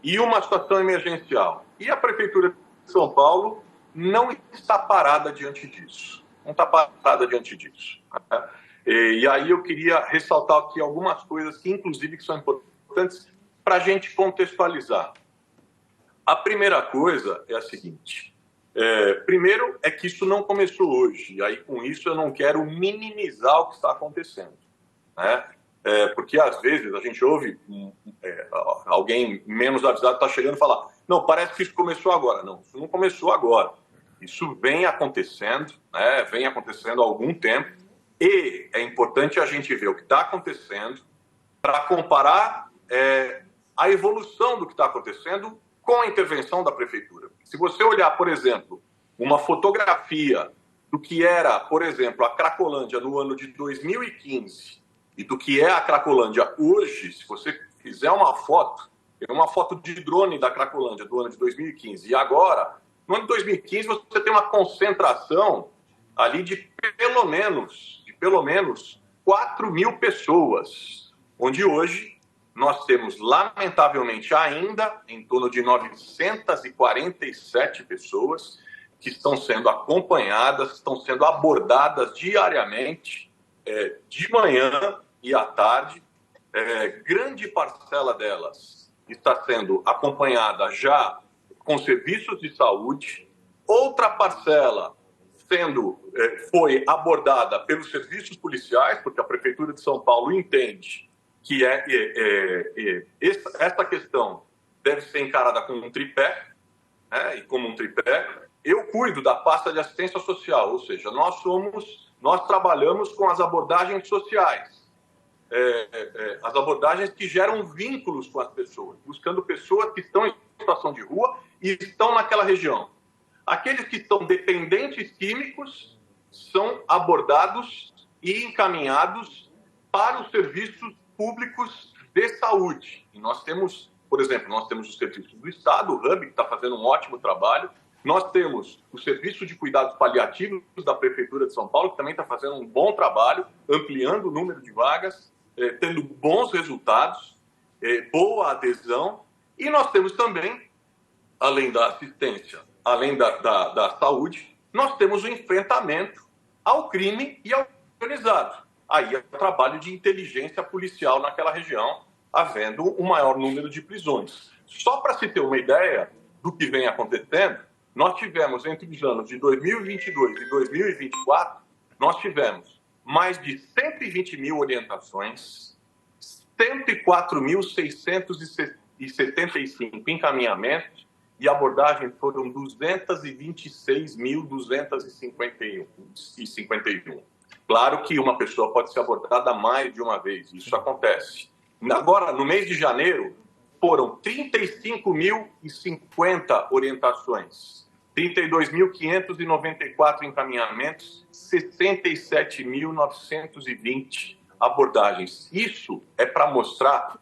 e uma situação emergencial. E a Prefeitura de São Paulo não está parada diante disso. E aí eu queria ressaltar aqui algumas coisas que, inclusive, que são importantes para a gente contextualizar. A primeira coisa é a seguinte. Primeiro é que isso não começou hoje. E aí, com isso, eu não quero minimizar o que está acontecendo, né? Porque, às vezes, a gente ouve alguém menos avisado está chegando e falar: não, parece que isso começou agora. Não, isso não começou agora. Isso vem acontecendo, né? Vem acontecendo há algum tempo. E é importante a gente ver o que está acontecendo para comparar a evolução do que está acontecendo com a intervenção da prefeitura. Se você olhar, por exemplo, uma fotografia do que era, por exemplo, a Cracolândia no ano de 2015 e do que é a Cracolândia hoje, se você fizer uma foto de drone da Cracolândia do ano de 2015 e agora, no ano de 2015 você tem uma concentração ali de pelo menos 4.000 pessoas, onde hoje nós temos, lamentavelmente, ainda em torno de 947 pessoas que estão sendo acompanhadas, estão sendo abordadas diariamente, de manhã e à tarde. Grande parcela delas está sendo acompanhada já com serviços de saúde. Outra parcela foi abordada pelos serviços policiais, porque a Prefeitura de São Paulo entende que essa questão deve ser encarada como um tripé, né? E como um tripé, eu cuido da pasta de assistência social, ou seja, nós trabalhamos com as abordagens sociais, as abordagens que geram vínculos com as pessoas, buscando pessoas que estão em situação de rua e estão naquela região. Aqueles que estão dependentes químicos são abordados e encaminhados para os serviços públicos de saúde. E nós temos, por exemplo, os serviços do Estado, o Hub, que está fazendo um ótimo trabalho. Nós temos o Serviço de Cuidados Paliativos da Prefeitura de São Paulo, que também está fazendo um bom trabalho, ampliando o número de vagas, tendo bons resultados, boa adesão. E nós temos também, além da assistência, além da saúde, nós temos o enfrentamento ao crime e ao organizado. Aí é o trabalho de inteligência policial naquela região, havendo um maior número de prisões. Só para se ter uma ideia do que vem acontecendo, nós tivemos, entre os anos de 2022 e 2024, nós tivemos mais de 120 mil orientações, 104.675 encaminhamentos e abordagens foram 226.251. Claro que uma pessoa pode ser abordada mais de uma vez, isso acontece. Agora, no mês de janeiro, foram 35.050 orientações, 32.594 encaminhamentos, 67.920 abordagens. Isso é para mostrar,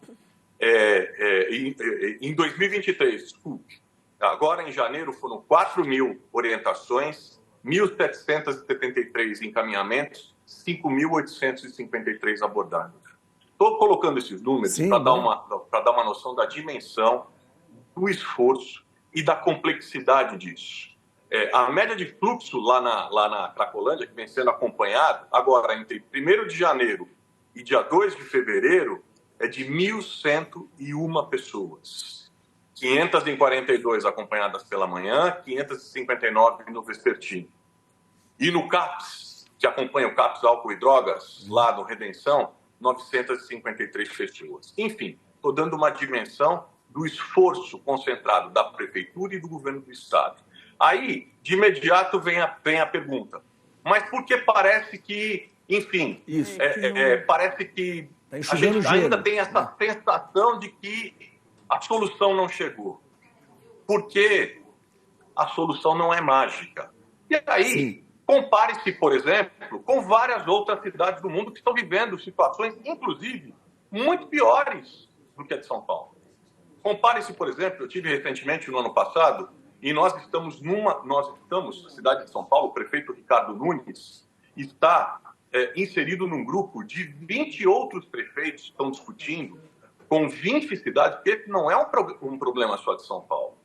em 2023, desculpe, agora em janeiro foram 4.000 orientações, 1.773 encaminhamentos, 5.853 abordagens. Estou colocando esses números para dar uma noção da dimensão, do esforço e da complexidade disso. A média de fluxo lá na Cracolândia, que vem sendo acompanhada, agora entre 1º de janeiro e dia 2 de fevereiro, é de 1.101 pessoas. 542 acompanhadas pela manhã, 559 no vespertino. E no CAPS, que acompanha o CAPS Álcool e Drogas, lá no Redenção, 953 pessoas. Enfim, estou dando uma dimensão do esforço concentrado da Prefeitura e do Governo do Estado. Aí, de imediato, vem a pergunta. Mas por que parece que, enfim, parece que a gente ainda tem essa sensação de que a solução não chegou? Porque a solução não é mágica. E aí, compare-se, por exemplo, com várias outras cidades do mundo que estão vivendo situações, inclusive, muito piores do que a de São Paulo. Compare-se, por exemplo, eu tive recentemente, no ano passado, e nós estamos, a cidade de São Paulo, o prefeito Ricardo Nunes está inserido num grupo de 20 outros prefeitos que estão discutindo com 20 cidades, porque esse não é um problema só de São Paulo.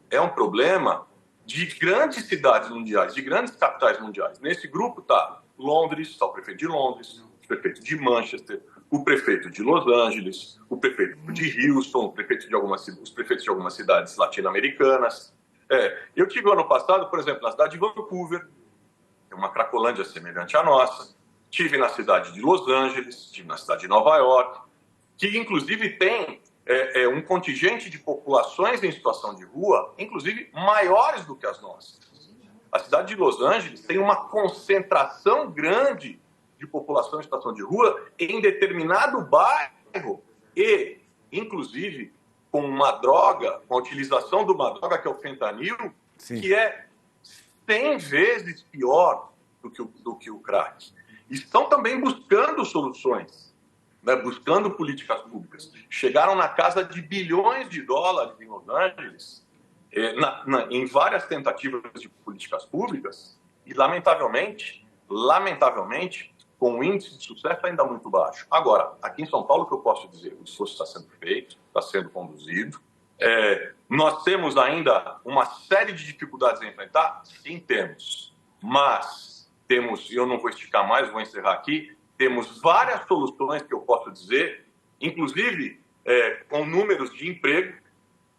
É um problema de grandes cidades mundiais, de grandes capitais mundiais. Nesse grupo está Londres, está o prefeito de Londres, o prefeito de Manchester, o prefeito de Los Angeles, o prefeito de Houston, os prefeitos de algumas cidades latino-americanas. Eu tive ano passado, por exemplo, na cidade de Vancouver, é uma Cracolândia semelhante à nossa. Tive na cidade de Los Angeles, tive na cidade de Nova York, que inclusive tem um contingente de populações em situação de rua, inclusive maiores do que as nossas. A cidade de Los Angeles tem uma concentração grande de população em situação de rua em determinado bairro e, inclusive, com uma droga, com a utilização de uma droga que é o fentanil, sim, que é 100 vezes pior do que o crack. Estão também buscando soluções, né, buscando políticas públicas. Chegaram na casa de bilhões de dólares em Los Angeles, em várias tentativas de políticas públicas, e, lamentavelmente, com um índice de sucesso ainda muito baixo. Agora, aqui em São Paulo, o que eu posso dizer? O esforço está sendo feito, está sendo conduzido. Nós temos ainda uma série de dificuldades a enfrentar? Sim, temos. Mas temos, e eu não vou esticar mais, vou encerrar aqui, temos várias soluções que eu posso dizer, inclusive com números de emprego.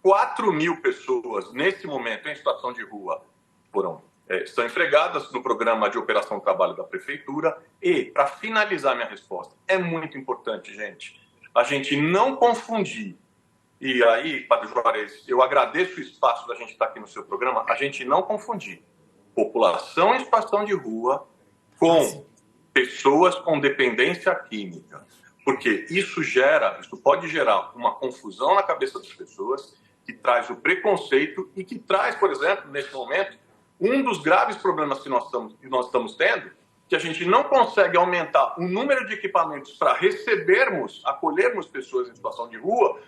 4.000 pessoas, nesse momento, em situação de rua, estão empregadas no programa de operação de trabalho da Prefeitura. E, para finalizar minha resposta, é muito importante, gente, a gente não confundir. E aí, Padre Juarez, eu agradeço o espaço da gente estar aqui no seu programa, a gente não confundir população em situação de rua com pessoas com dependência química. Porque isso pode gerar uma confusão na cabeça das pessoas, que traz o preconceito e que traz, por exemplo, nesse momento, um dos graves problemas que nós estamos tendo, que a gente não consegue aumentar o número de equipamentos para acolhermos pessoas em situação de rua,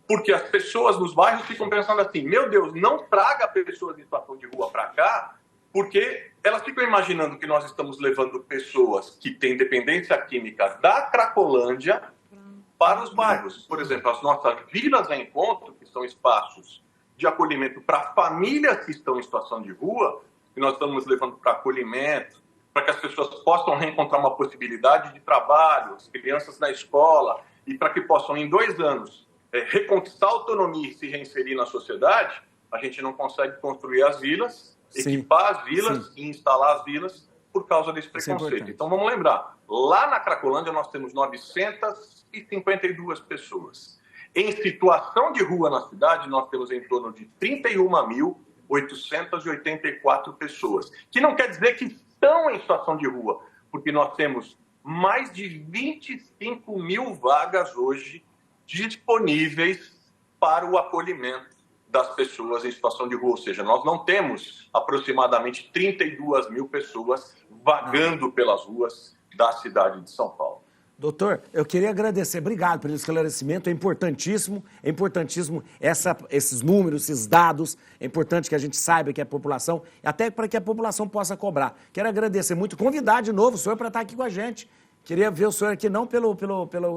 porque as pessoas nos bairros ficam pensando assim, meu Deus, não traga pessoas em situação de rua para cá, porque elas ficam imaginando que nós estamos levando pessoas que têm dependência química da Cracolândia para os bairros. Por exemplo, as nossas vilas de encontro, que são espaços de acolhimento para famílias que estão em situação de rua, que nós estamos levando para acolhimento, para que as pessoas possam reencontrar uma possibilidade de trabalho, as crianças na escola, e para que possam, em 2 anos, reconquistar a autonomia e se reinserir na sociedade. A gente não consegue construir as vilas, sim, equipar as vilas, sim, e instalar as vilas por causa desse preconceito. Então, vamos lembrar, lá na Cracolândia nós temos 952 pessoas. Em situação de rua na cidade, nós temos em torno de 31.884 pessoas. Que não quer dizer que estão em situação de rua, porque nós temos mais de 25.000 vagas hoje disponíveis para o acolhimento das pessoas em situação de rua. Ou seja, nós não temos aproximadamente 32.000 pessoas vagando pelas ruas da cidade de São Paulo. Doutor, eu queria agradecer, obrigado pelo esclarecimento, é importantíssimo esses números, esses dados, é importante que a gente saiba que a população, até para que a população possa cobrar. Quero agradecer muito, convidar de novo o senhor para estar aqui com a gente. Queria ver o senhor aqui, não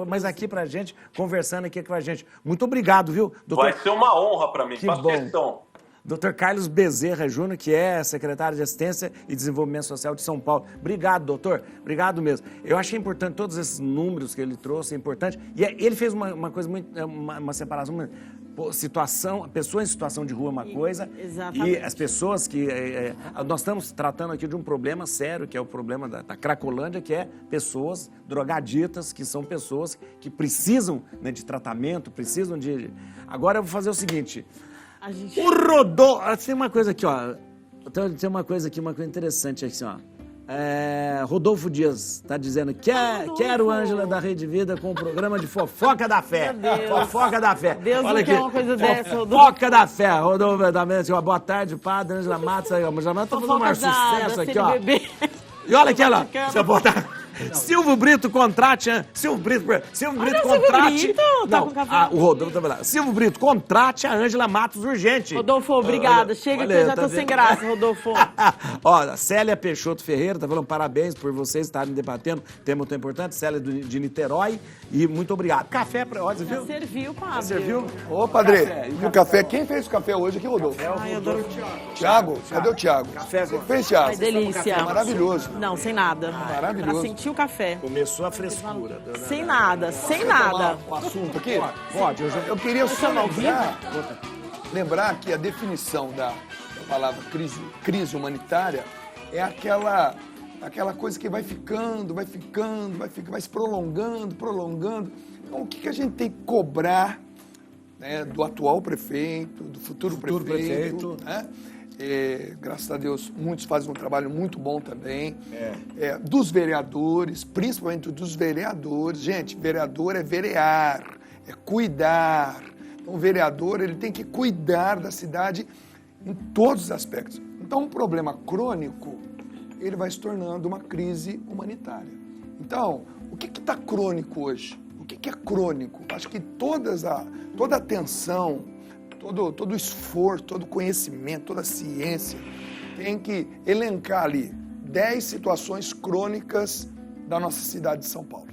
mas aqui pra gente, conversando aqui com a gente. Muito obrigado, viu, doutor? Vai ser uma honra para mim, faço questão. Dr. Carlos Bezerra Júnior, que é secretário de Assistência e Desenvolvimento Social de São Paulo. Obrigado, doutor. Obrigado mesmo. Eu achei importante todos esses números que ele trouxe, é importante. E ele fez uma coisa muito, uma separação, pessoa em situação de rua é uma coisa. Exatamente. E as pessoas que... nós estamos tratando aqui de um problema sério, que é o problema da Cracolândia, que é pessoas drogaditas, que são pessoas que precisam, né, de tratamento, precisam de... Agora eu vou fazer o seguinte... O Rodolfo... Tem uma coisa aqui, ó. Tem uma coisa aqui, uma coisa interessante aqui, ó. Rodolfo Dias está dizendo quero Ângela da Rede Vida com o programa de Fofoca da Fé. Fofoca da Fé. Deus não quer uma coisa dessa, Rodolfo. Fofoca da Fé. Rodolfo também, assim, ó, boa tarde, padre Ângela Matos. Ângela Matos tá fazendo um maior sucesso aqui, ó. E olha aqui, ó. Deixa eu botar... Silvio Brito contrate. Silvio Brito contrate. Tá com café. O Rodolfo tá falando. Silvio Brito, contrate a Ângela Matos urgente. Rodolfo, obrigada. Chega que eu já tô sem graça, Rodolfo. Ó, a Célia Peixoto Ferreira tá falando parabéns por vocês estarem debatendo. Tema muito importante. Célia de Niterói. E muito obrigado. Café pra você viu? Já serviu, padre. Já serviu? Ô, padre, o café. Quem fez o café hoje aqui, Rodolfo? Ai, eu adoro o Thiago. Cadê o Thiago? Café. Você fez, Thiago? Ai, delícia. Maravilhoso. Não, sem nada. Maravilhoso. Pra sentir o café. Começou a frescura. Sem nada, sem nada. O assunto aqui? Pode, Eu queria só Chama ao vivo? lembrar que a definição da palavra crise humanitária é aquela coisa que vai ficando, vai se prolongando. Então, o que a gente tem que cobrar, né, do atual prefeito, do futuro prefeito, né? Graças a Deus, muitos fazem um trabalho muito bom também. Dos vereadores, principalmente dos vereadores. Gente, vereador é verear, é cuidar. Então, o vereador, ele tem que cuidar da cidade em todos os aspectos. Então, um problema crônico, ele vai se tornando uma crise humanitária. Então, o que está crônico hoje? O que é crônico? Acho que toda a atenção, todo o esforço, todo o conhecimento, toda a ciência tem que elencar ali 10 situações crônicas da nossa cidade de São Paulo.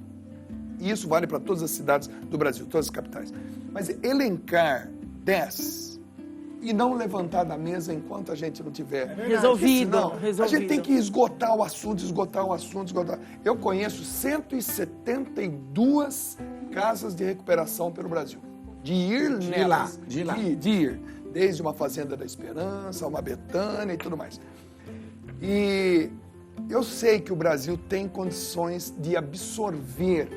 E isso vale para todas as cidades do Brasil, todas as capitais. Mas elencar 10 e não levantar da mesa enquanto a gente não tiver Resolvido. A gente tem que esgotar o assunto. Eu conheço 172 casas de recuperação pelo Brasil. De ir desde uma Fazenda da Esperança, uma Betânia e tudo mais. E eu sei que o Brasil tem condições de absorver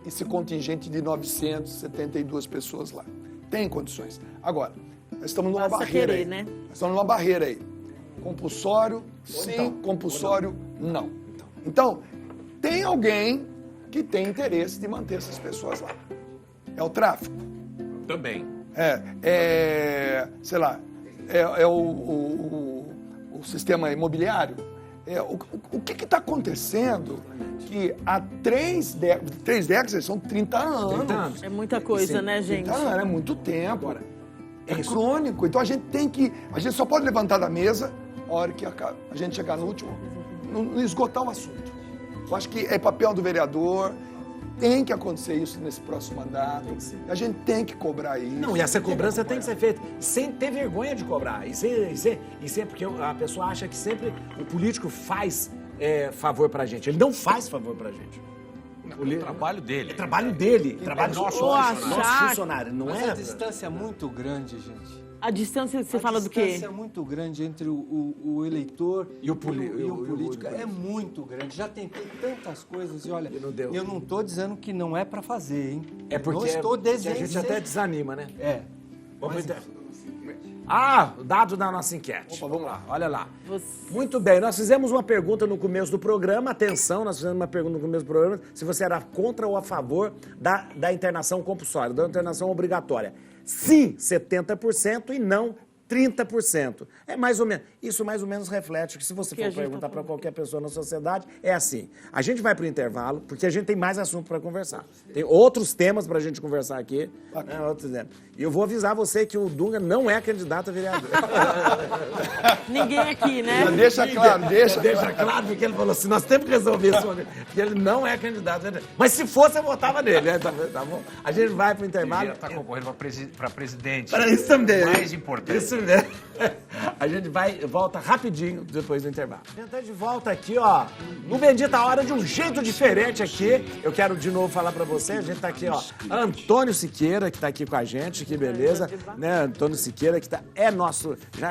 esse contingente de 972 pessoas lá. Tem condições. Agora, nós estamos numa barreira aí. Né? Nós estamos numa barreira aí. Compulsório, sim. Compulsório, não. Então, tem alguém que tem interesse de manter essas pessoas lá. É o tráfico. Também. Sei lá, o sistema imobiliário. O que está acontecendo que há 3 décadas, são 30 anos. É muita coisa, né, gente? 30 anos, é muito tempo. É crônico. Então a gente só pode levantar da mesa a hora que a gente chegar no último, não esgotar o assunto. Eu acho que é papel do vereador. Tem que acontecer isso nesse próximo mandato. A gente tem que cobrar isso. Não, e essa cobrança tem que ser feita sem ter vergonha de cobrar. E sempre porque a pessoa acha que sempre o político faz favor pra gente. Ele não faz favor pra gente. O trabalho dele. É trabalho dele. Trabalho nosso funcionário. Não Mas é? a distância é muito grande, gente. A distância, você fala do quê? A distância é muito grande entre o eleitor e o político. É muito grande. Já tentei tantas coisas e olha, eu não estou dizendo que não é para fazer, hein? É porque não estou desejando. A gente até desanima, né? Vamos o dado da nossa enquete. Opa, vamos lá. Olha lá. Muito bem, nós fizemos uma pergunta no começo do programa. Atenção, nós fizemos uma pergunta no começo do programa se você era contra ou a favor da internação compulsória, da internação obrigatória. Sim, 70% e não 30%. É mais ou menos. Isso mais ou menos reflete que se você for perguntar para qualquer pessoa na sociedade, é assim. A gente vai para o intervalo, porque a gente tem mais assunto para conversar. Tem outros temas para a gente conversar aqui. Né, outros temas. E eu vou avisar você que o Dunga não é candidato a vereador. Ninguém aqui, né? Deixa claro. Deixa claro, porque ele falou assim, nós temos que resolver isso. Porque ele não é candidato a vereador. Mas se fosse, eu votava nele. Né? Tá bom? A gente vai para o intervalo. Ele está concorrendo para presidente. Para isso também. Mais importante. Isso. A gente volta rapidinho depois do intervalo. A gente tá de volta aqui, ó, no Bendita Hora, de um jeito diferente aqui. Eu quero de novo falar pra você, a gente tá aqui, ó, Antônio Siqueira, que tá aqui com a gente, que beleza, né, Antônio Siqueira, que já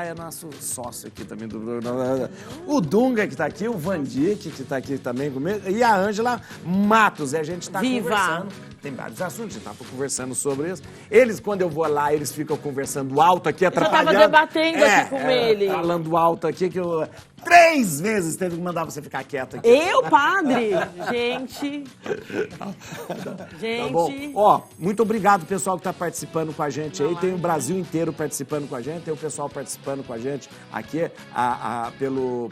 é nosso sócio aqui também do programa. O Dunga, que tá aqui, o Vandic, que tá aqui também comigo, e a Ângela Matos, e a gente tá conversando. Tem vários assuntos, a gente tava conversando sobre isso. Eles, quando eu vou lá, eles ficam conversando alto aqui, atrapalhando. Eu tava debatendo aqui com ele. Falando alto aqui, que eu 3 vezes teve que mandar você ficar quieto aqui. Eu, padre? Gente. Tá bom. Ó, muito obrigado, pessoal, que tá participando com a gente aí. Tem o Brasil inteiro participando com a gente, tem o pessoal participando com a gente aqui pelo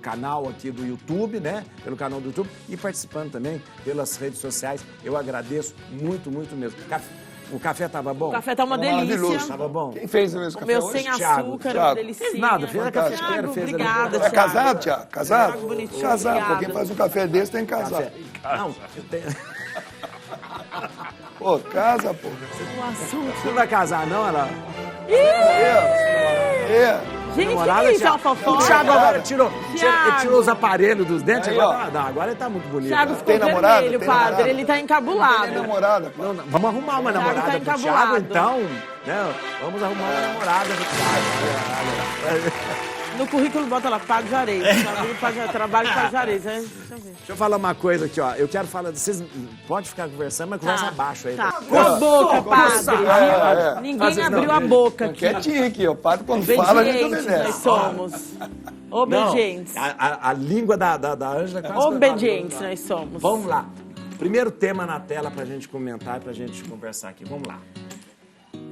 canal aqui do YouTube, né? Pelo canal do YouTube e participando também pelas redes sociais. Eu agradeço muito, muito mesmo. O café tava bom? O café tá uma delícia. Tava bom? Quem fez o mesmo café meu hoje? sem açúcar, uma delícia. Nada, fez a cafeteira, fez obrigada, ali. É casado, Tiago? Casado? Thiago, bonitinho, Casado, obrigada. porque quem faz um café desse tem que casar. Não, eu tenho... Pô, casa, pô. O assunto. Você não vai casar, não, ela? Gente, namorada, que isso? É uma Thiago. fofoca? O Thiago agora tirou, Thiago. ele tirou os aparelhos dos dentes. Aí, Agora, não, agora ele tá muito bonito. Thiago Né? ficou Tem namorada? vermelho, Tem padre. namorada? Ele tá Tem encabulado. namorada, pô. Não, vamos arrumar uma Thiago namorada tá pro Thiago, encabulado. então. Né? Vamos arrumar uma namorada pro Thiago. No currículo bota lá, Pago Juarez. Trabalho Pago Juarez. Né? Deixa eu ver. Deixa eu falar uma coisa aqui, ó. Eu quero falar... Vocês podem ficar conversando, mas conversa abaixo aí. Tá. Com a boca, padre. É. Ninguém abriu a boca aqui. Quietinho aqui, ó. O padre, quando fala, a gente Obedientes nós obedece. somos. Obedientes. Não, a língua da Ângela... quase Obedientes foi- nós somos. Vamos lá. Primeiro tema na tela pra gente comentar e pra gente conversar aqui. Vamos lá.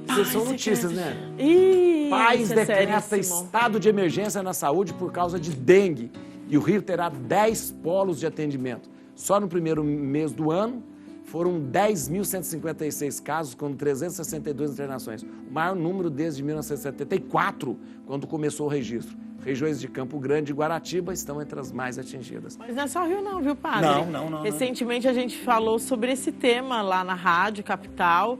Vocês são notícias, né? Ih, País isso é decreta seríssimo. estado de emergência na saúde por causa de dengue. E o Rio terá 10 polos de atendimento. Só no primeiro mês do ano foram 10.156 casos, com 362 internações. O maior número desde 1974, quando começou o registro. Regiões de Campo Grande e Guaratiba estão entre as mais atingidas. Mas não é só Rio não, viu, padre? Não. Recentemente a gente falou sobre esse tema lá na Rádio Capital,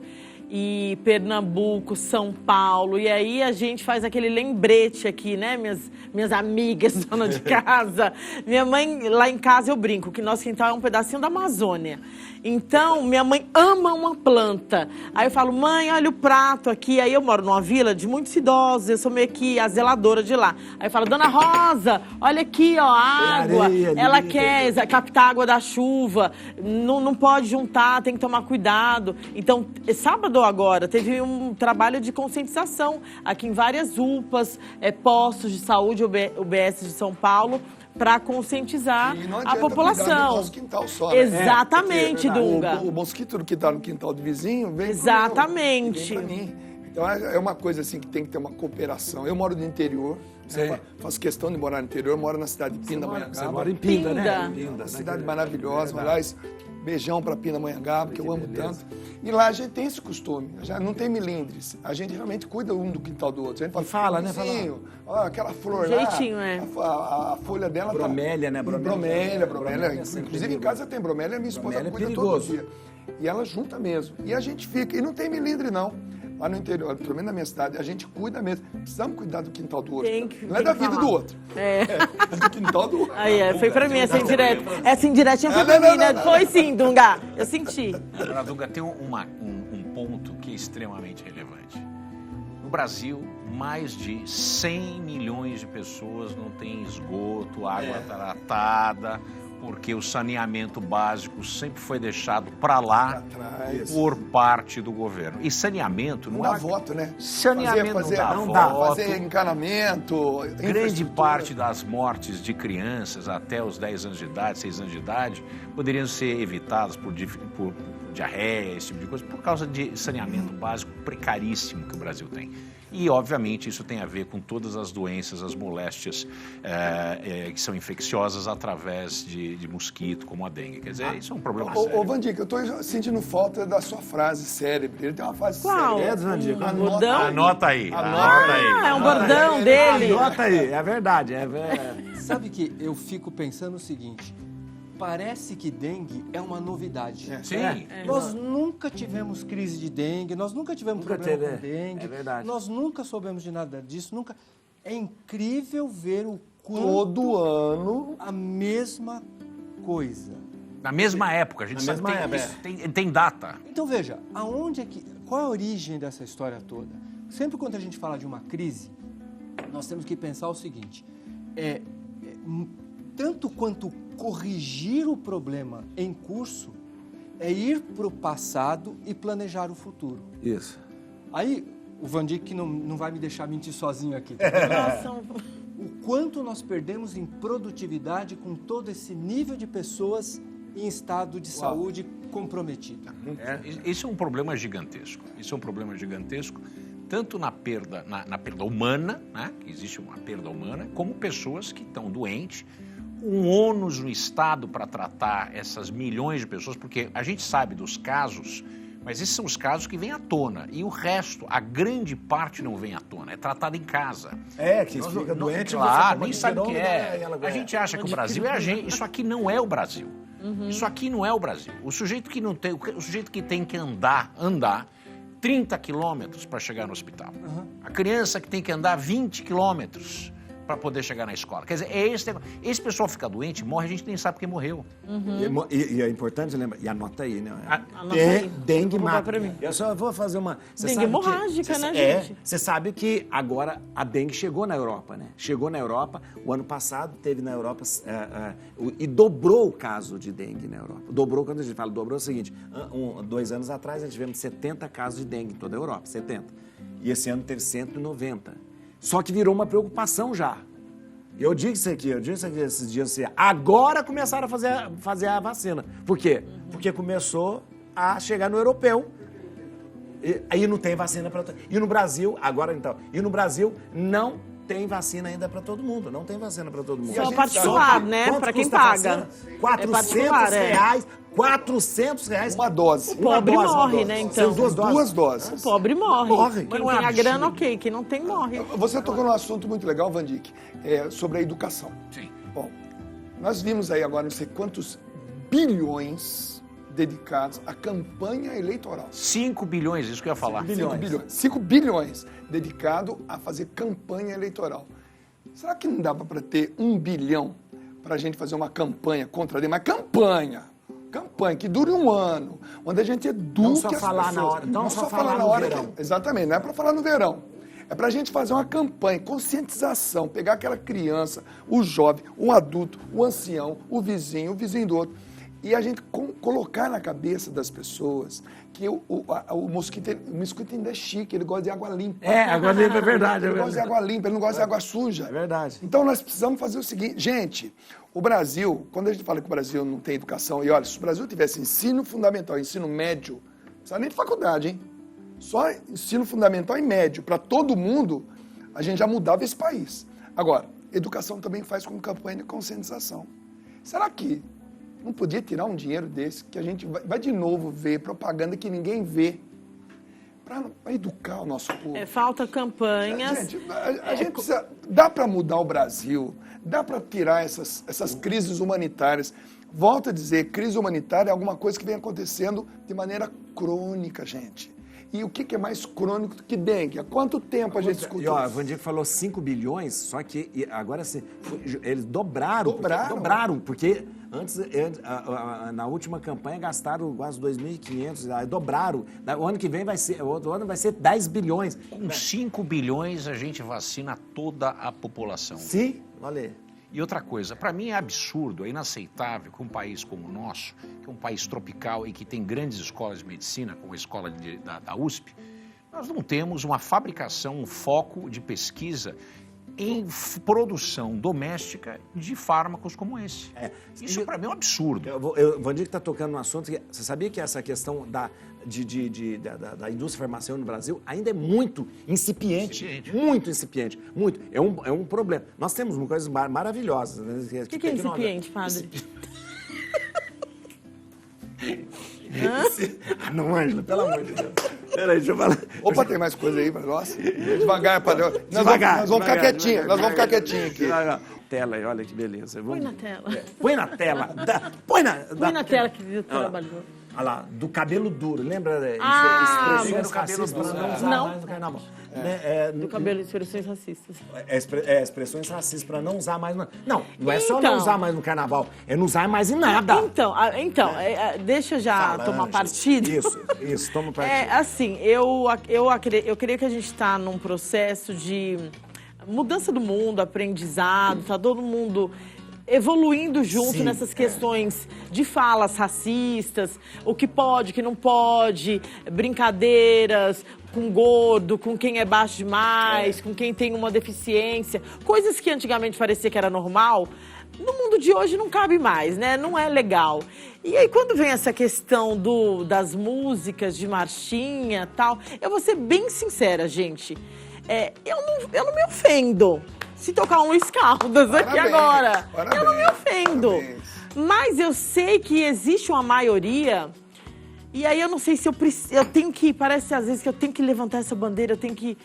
e Pernambuco, São Paulo, e aí a gente faz aquele lembrete aqui, né, minhas amigas, dona de casa. Minha mãe, lá em casa eu brinco que nosso quintal é um pedacinho da Amazônia. Então, minha mãe ama uma planta. Aí eu falo, mãe, olha o prato aqui. Aí eu moro numa vila de muitos idosos, eu sou meio que a zeladora de lá. Aí eu falo, dona Rosa, olha aqui, ó, a água. areia ali, Ela quer captar água da chuva, não pode juntar, tem que tomar cuidado. Então, sábado agora, teve um trabalho de conscientização aqui em várias UPAs, postos de saúde, UBS de São Paulo, para conscientizar E não a adianta cuidar do população. nosso quintal só, né? Exatamente, Porque, Dunga. O mosquito que tá no quintal do vizinho vem Exatamente. comigo, vem pra mim. Então é uma coisa assim que tem que ter uma cooperação. Eu moro no interior, faço questão de morar no interior, eu moro na cidade de Pindamonhangaba. Você mora em Pinda, né? Pinda. Uma cidade maravilhosa, aliás, beijão para Pindamonhangaba, que eu amo tanto. E lá a gente tem esse costume, já não tem milindres. A gente realmente cuida um do quintal do outro. A gente fala, né? "Vizinho, ó, aquela flor Jeitinho, lá, é. a folha dela Bromélia, né? Bromélia. Bromélia é sempre Inclusive em casa tem bromélia, minha esposa Bromélia é cuida perigoso. todo dia. E ela junta mesmo. E a gente fica, e não tem milindre não. Lá no interior, pelo menos na minha cidade, a gente cuida mesmo. Precisamos cuidar do quintal do outro. Não é da vida do outro. É. Do quintal do outro. Aí, foi pra mim essa indireta. Essa indiretinha foi pra mim, né? Foi sim, Dunga. Eu senti. Agora, Dunga, tem um ponto que é extremamente relevante. No Brasil, mais de 100 milhões de pessoas não têm esgoto, água tratada, porque o saneamento básico sempre foi deixado para lá por parte do governo. E saneamento Não não dá é... voto, né? Saneamento não não dá dá voto. Fazer voto. encanamento. Grande infraestrutura. parte das mortes de crianças até os 10 anos de idade, 6 anos de idade, poderiam ser evitadas por diarreia, esse tipo de coisa, por causa de saneamento básico precaríssimo que o Brasil tem. E, obviamente, isso tem a ver com todas as doenças, as moléstias que são infecciosas através de mosquito, como a dengue. Quer dizer, isso é um problema sério. Ô, Vandica, eu estou sentindo falta da sua frase célebre. Ele tem uma frase Qual? célebre. Vandica? Bordão? Anota aí. Ah, é um bordão dele. Anota aí, é verdade. Sabe que eu fico pensando o seguinte, parece que dengue é uma novidade. Sim. Nós nunca tivemos crise de dengue, nós nunca tivemos problema com dengue, é verdade. nós nunca soubemos de nada disso, nunca. É incrível ver o quanto Todo ano. a mesma coisa. Na mesma época, a gente sabe que tem data. Então veja, qual é a origem dessa história toda? Sempre quando a gente fala de uma crise, nós temos que pensar o seguinte, tanto quanto corrigir o problema em curso, é ir para o passado e planejar o futuro. Isso. Aí, o Vandic não vai me deixar mentir sozinho aqui. Nossa, O quanto nós perdemos em produtividade com todo esse nível de pessoas em estado de saúde comprometido. Isso é um problema gigantesco. Isso é um problema gigantesco, tanto na perda humana, né? Que existe uma perda humana, como pessoas que estão doentes, um ônus no Estado para tratar essas milhões de pessoas, porque a gente sabe dos casos, mas esses são os casos que vêm à tona. E o resto, a grande parte não vem à tona, é tratado em casa. Que fica doente. Claro, nem sabe o que é. A gente acha que o Brasil é a gente. Isso aqui não é o Brasil. Isso aqui não é o Brasil. O sujeito que tem que andar, 30 quilômetros para chegar no hospital. A criança que tem que andar 20 quilômetros para poder chegar na escola. Quer dizer, esse pessoal fica doente, morre, a gente nem sabe porque morreu. E é importante lembrar, e anota aí, né? Anota aí. Dengue Vou mata. pra mim. Eu só vou fazer uma... Dengue hemorrágica, né, gente? Você sabe que agora a dengue chegou na Europa, né? Chegou na Europa, o ano passado teve na Europa, e dobrou o caso de dengue na Europa. Dobrou, quando a gente fala dobrou, é o seguinte, 2 anos atrás nós tivemos 70 casos de dengue em toda a Europa, 70. E esse ano teve 190. Só que virou uma preocupação já. Eu digo isso aqui esses dias assim, agora começaram a fazer a vacina. Por quê? Porque começou a chegar no europeu. E aí não tem vacina para... E no Brasil, agora então, não tem vacina ainda para todo mundo. Não tem vacina para todo mundo. Só particular, né? Para quem paga. R$400. R$400. Uma dose. O pobre morre, né, então? Duas doses. O pobre morre. Quem não é tem a absurdo. grana, ok. Quem não tem, morre. Você tocou num assunto muito legal, Vandic, sobre a educação. Sim. Bom, nós vimos aí agora não sei quantos bilhões dedicados à campanha eleitoral. 5 bilhões, isso que eu ia falar. 5 bilhões dedicados a fazer campanha eleitoral. Será que não dava para ter 1 bilhão para a gente fazer uma campanha contra a dengue? Mas campanha que dure 1 ano, onde a gente eduque Não só as falar pessoas. na hora, Não só falar na hora. verão. Exatamente, não é para falar no verão. É para a gente fazer uma campanha, conscientização, pegar aquela criança, o jovem, o adulto, o ancião, o vizinho do outro, e a gente colocar na cabeça das pessoas que o mosquito ainda é chique, ele gosta de água limpa. Água limpa é verdade. Ele gosta de água limpa, ele não gosta de água suja. É verdade. Então nós precisamos fazer o seguinte, gente, o Brasil, quando a gente fala que o Brasil não tem educação, e olha, se o Brasil tivesse ensino fundamental, ensino médio, não precisa nem de faculdade, hein? Só ensino fundamental e médio para todo mundo, a gente já mudava esse país. Agora, educação também faz com campanha de conscientização. Será que não podia tirar um dinheiro desse, que a gente vai de novo ver propaganda que ninguém vê, para educar o nosso povo? Falta campanhas. Gente, a gente precisa... Dá para mudar o Brasil, dá para tirar essas crises humanitárias. Volto a dizer, crise humanitária é alguma coisa que vem acontecendo de maneira crônica, gente. E o que é mais crônico do que dengue? Há quanto tempo a gente escuta isso? O Vandico falou 5 bilhões, só que agora sim, eles dobraram. Porque antes, na última campanha, gastaram quase 2.500, dobraram. O ano que vem outro ano vai ser 10 bilhões. Com 5 bilhões a gente vacina toda a população. Sim, olha aí. E outra coisa, para mim é absurdo, é inaceitável que um país como o nosso, que é um país tropical e que tem grandes escolas de medicina, como a escola da USP, nós não temos uma fabricação, um foco de pesquisa em produção doméstica de fármacos como esse. Isso para mim é um absurdo. O Vandico está tocando num assunto que você sabia que essa questão da indústria farmacêutica no Brasil ainda é muito incipiente. Muito incipiente. Muito. É um problema. Nós temos coisas maravilhosas. Né? O que é incipiente, padre? Não, Ângela, pelo amor de Deus. Peraí, deixa eu falar. Opa, tem mais coisa aí para nós? Devagar, padre. Nós vamos ficar quietinhos, aqui. Devagar. Tela aí, olha que beleza. Põe na tela. Põe na tela. Põe na tela que eu trabalhou. Olha lá, do cabelo duro, lembra? Expressões racistas para não usar mais no carnaval. Do cabelo, expressões racistas. Expressões racistas para não usar mais no... Não é só não usar mais no carnaval, é não usar mais em nada. Então, deixa eu já tomar partido. Isso, toma partido. Assim, eu creio que a gente está num processo de mudança do mundo, aprendizado, tá todo mundo evoluindo junto nessas questões de falas racistas, o que pode, o que não pode, brincadeiras com gordo, com quem é baixo demais, com quem tem uma deficiência, coisas que antigamente parecia que era normal, no mundo de hoje não cabe mais, né? Não é legal. E aí quando vem essa questão das músicas de marchinha e tal, eu vou ser bem sincera, gente, eu não me ofendo se tocar um Luiz Caldas aqui agora. Eu não me ofendo. Mas eu sei que existe uma maioria, e aí eu não sei se eu tenho que, parece às vezes que eu tenho que levantar essa bandeira, eu tenho que...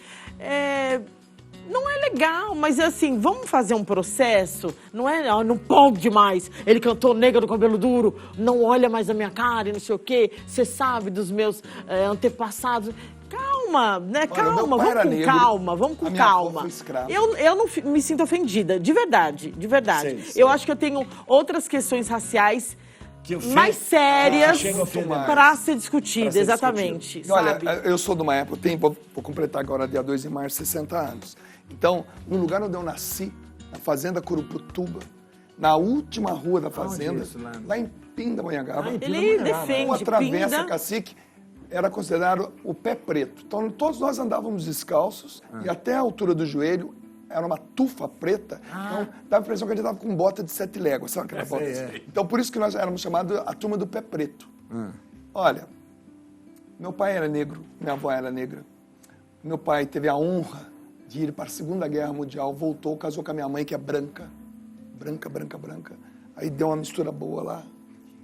não é legal, mas assim, vamos fazer um processo, não pode mais, ele cantou Nega do Cabelo Duro, não olha mais a minha cara e não sei o quê, você sabe dos meus antepassados... Calma, né? Olha, meu Calma, pai era vamos com negro, calma, vamos com a minha avó calma. foi escrava. Eu não me sinto ofendida, de verdade, de verdade. Sim, sim. Eu acho que eu tenho outras questões raciais Que ofende- mais sérias que chega a ofender mais. para ser discutida, Pra ser exatamente. E olha, sabe? eu sou de uma época, vou completar agora, dia 2 de março, 60 anos. Então, no lugar onde eu nasci, na Fazenda Curuputuba, na última rua da fazenda, isso, lá? lá em Pindamonhangaba, Ele defende uma travessa Pinda. Cacique, era considerado o pé preto. Então, todos nós andávamos descalços e até a altura do joelho era uma tufa preta. Então, dava a impressão que a gente estava com bota de 7 léguas, sabe aquela bota? Então, por isso que nós éramos chamados a turma do pé preto. Olha, meu pai era negro, minha avó era negra. Meu pai teve a honra de ir para a Segunda Guerra Mundial, voltou, casou com a minha mãe, que é branca. Branca, branca, branca. Aí deu uma mistura boa lá,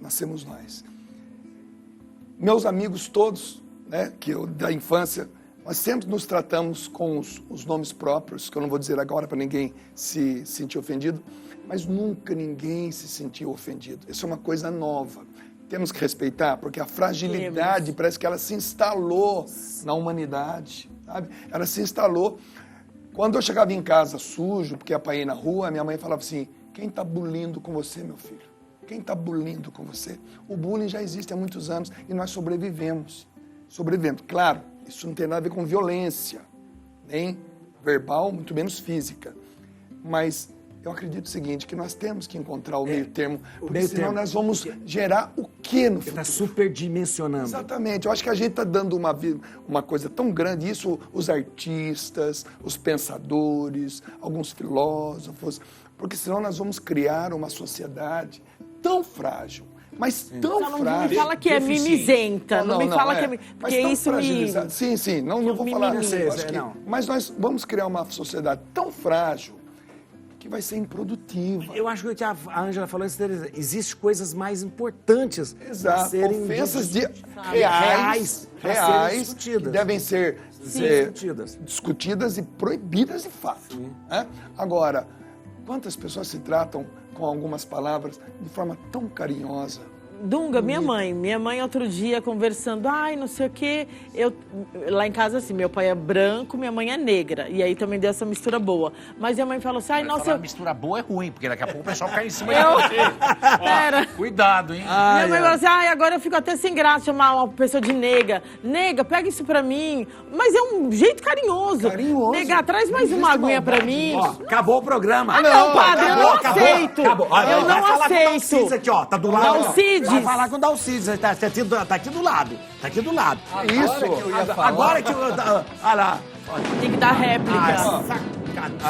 nascemos nós. Meus amigos todos, né, da infância, nós sempre nos tratamos com os nomes próprios, que eu não vou dizer agora para ninguém se sentir ofendido, mas nunca ninguém se sentiu ofendido. Isso é uma coisa nova. Temos que respeitar, porque a fragilidade parece que ela se instalou na humanidade, sabe? Ela se instalou. Quando eu chegava em casa sujo, porque apanhei na rua, minha mãe falava assim, quem está bulindo com você, meu filho? Quem está bulindo com você? O bullying já existe há muitos anos e nós sobrevivemos. Sobrevivendo. Claro, isso não tem nada a ver com violência, nem verbal, muito menos física. Mas eu acredito o seguinte, que nós temos que encontrar o meio termo, porque senão nós vamos gerar o quê no futuro? Está superdimensionando. Exatamente. Eu acho que a gente está dando uma coisa tão grande, isso os artistas, os pensadores, alguns filósofos, porque senão nós vamos criar uma sociedade tão frágil, mas tão Não frágil. me fala que é mimizenta, não me fala que é... Porque tão isso me... fragilizado. Sim, não vou falar. mimimi. Eu acho que- Não. Mas nós vamos criar uma sociedade tão frágil que vai ser improdutiva. Eu acho que a Ângela falou isso, existem coisas mais importantes a Exato, serem ofensas reais, pra serem reais discutidas. que devem ser discutidas e proibidas de fato. Né? Agora, quantas pessoas se tratam com algumas palavras de forma tão carinhosa? Dunga, minha mãe outro dia conversando, ai, não sei o quê, lá em casa assim, meu pai é branco, minha mãe é negra, e aí também deu essa mistura boa, mas minha mãe falou assim, ai, nossa... Falar mistura boa é ruim, porque daqui a pouco o pessoal cai em cima Eu- de você. Ó, Pera. cuidado, hein? Minha mãe falou assim, ai, agora eu fico até sem graça chamar uma pessoa de nega. Nega, pega isso pra mim. Mas é um jeito carinhoso. Carinhoso. Nega, traz mais Não uma existe aguinha pra maldade. mim. Ó, acabou o programa. Ah, não, padre, eu não acabou, aceito. acabou. Olha, Eu vai não falar com o aceito. Dalcides aqui, ó. Tá do lado. Dalcides. Vai falar com o Dalcides. Tá aqui do lado. Tá aqui do lado. Isso. Agora que eu... Olha lá. Tem que dar réplica.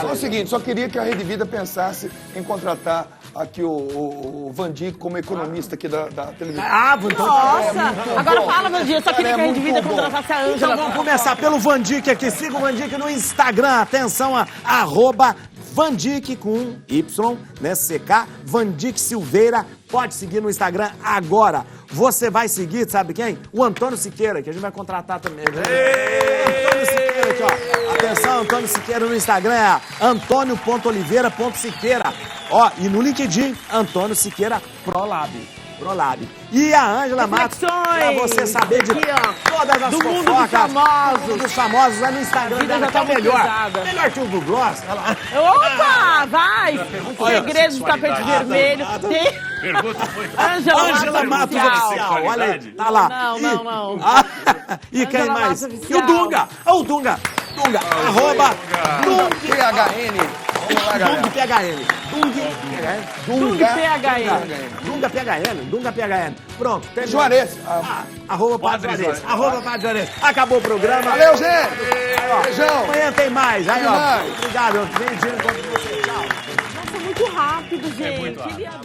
Só o seguinte, só queria que a Rede Vida pensasse em contratar aqui o Vandir como economista aqui da televisão. Ah, então... Nossa, agora fala, Vandir, eu só queria que a Rede Vida muito bom. contratasse a Então Ângela. vamos começar pelo Vandic aqui. Siga o Vandic no Instagram. Atenção, @Vandic com Y, né? CK, Vandic Silveira. Pode seguir no Instagram agora. Você vai seguir, sabe quem? O Antônio Siqueira, que a gente vai contratar também. Antônio Siqueira aqui, ó. Atenção, Antônio Siqueira no Instagram é antônio.oliveira.siqueira. Ó, e no LinkedIn, Antônio Siqueira Prolab. E a Ângela Matos, pra você saber de Aqui, ó, todas as do mundo dos fofocas, famosos. do mundo dos famosos, lá no Instagram A vida dela, já que é tá muito melhor. pesada. Melhor que o do Gloss. Olha lá. Opa, vai! Segredos do tapete sexualidade. vermelho. Tem Pergunta foi... Ângela Matos Oficial. Oficial, olha aí, tá lá. Não. E quem Ângela mais? Matos E Oficial. o Dunga. O Dunga. @Dung PHN. Vamos lá, galera. PHN. Dunga PHN. Pronto. terminou. Juarez. Padre Juarez. Padre Juarez. Acabou o programa. Valeu, gente. Aí, ó, Beijão. amanhã tem mais. Aí, ó. Demais. Obrigado. Meio-dia encontro com você. Tchau. Nossa, muito rápido, gente. muito rápido. Queria-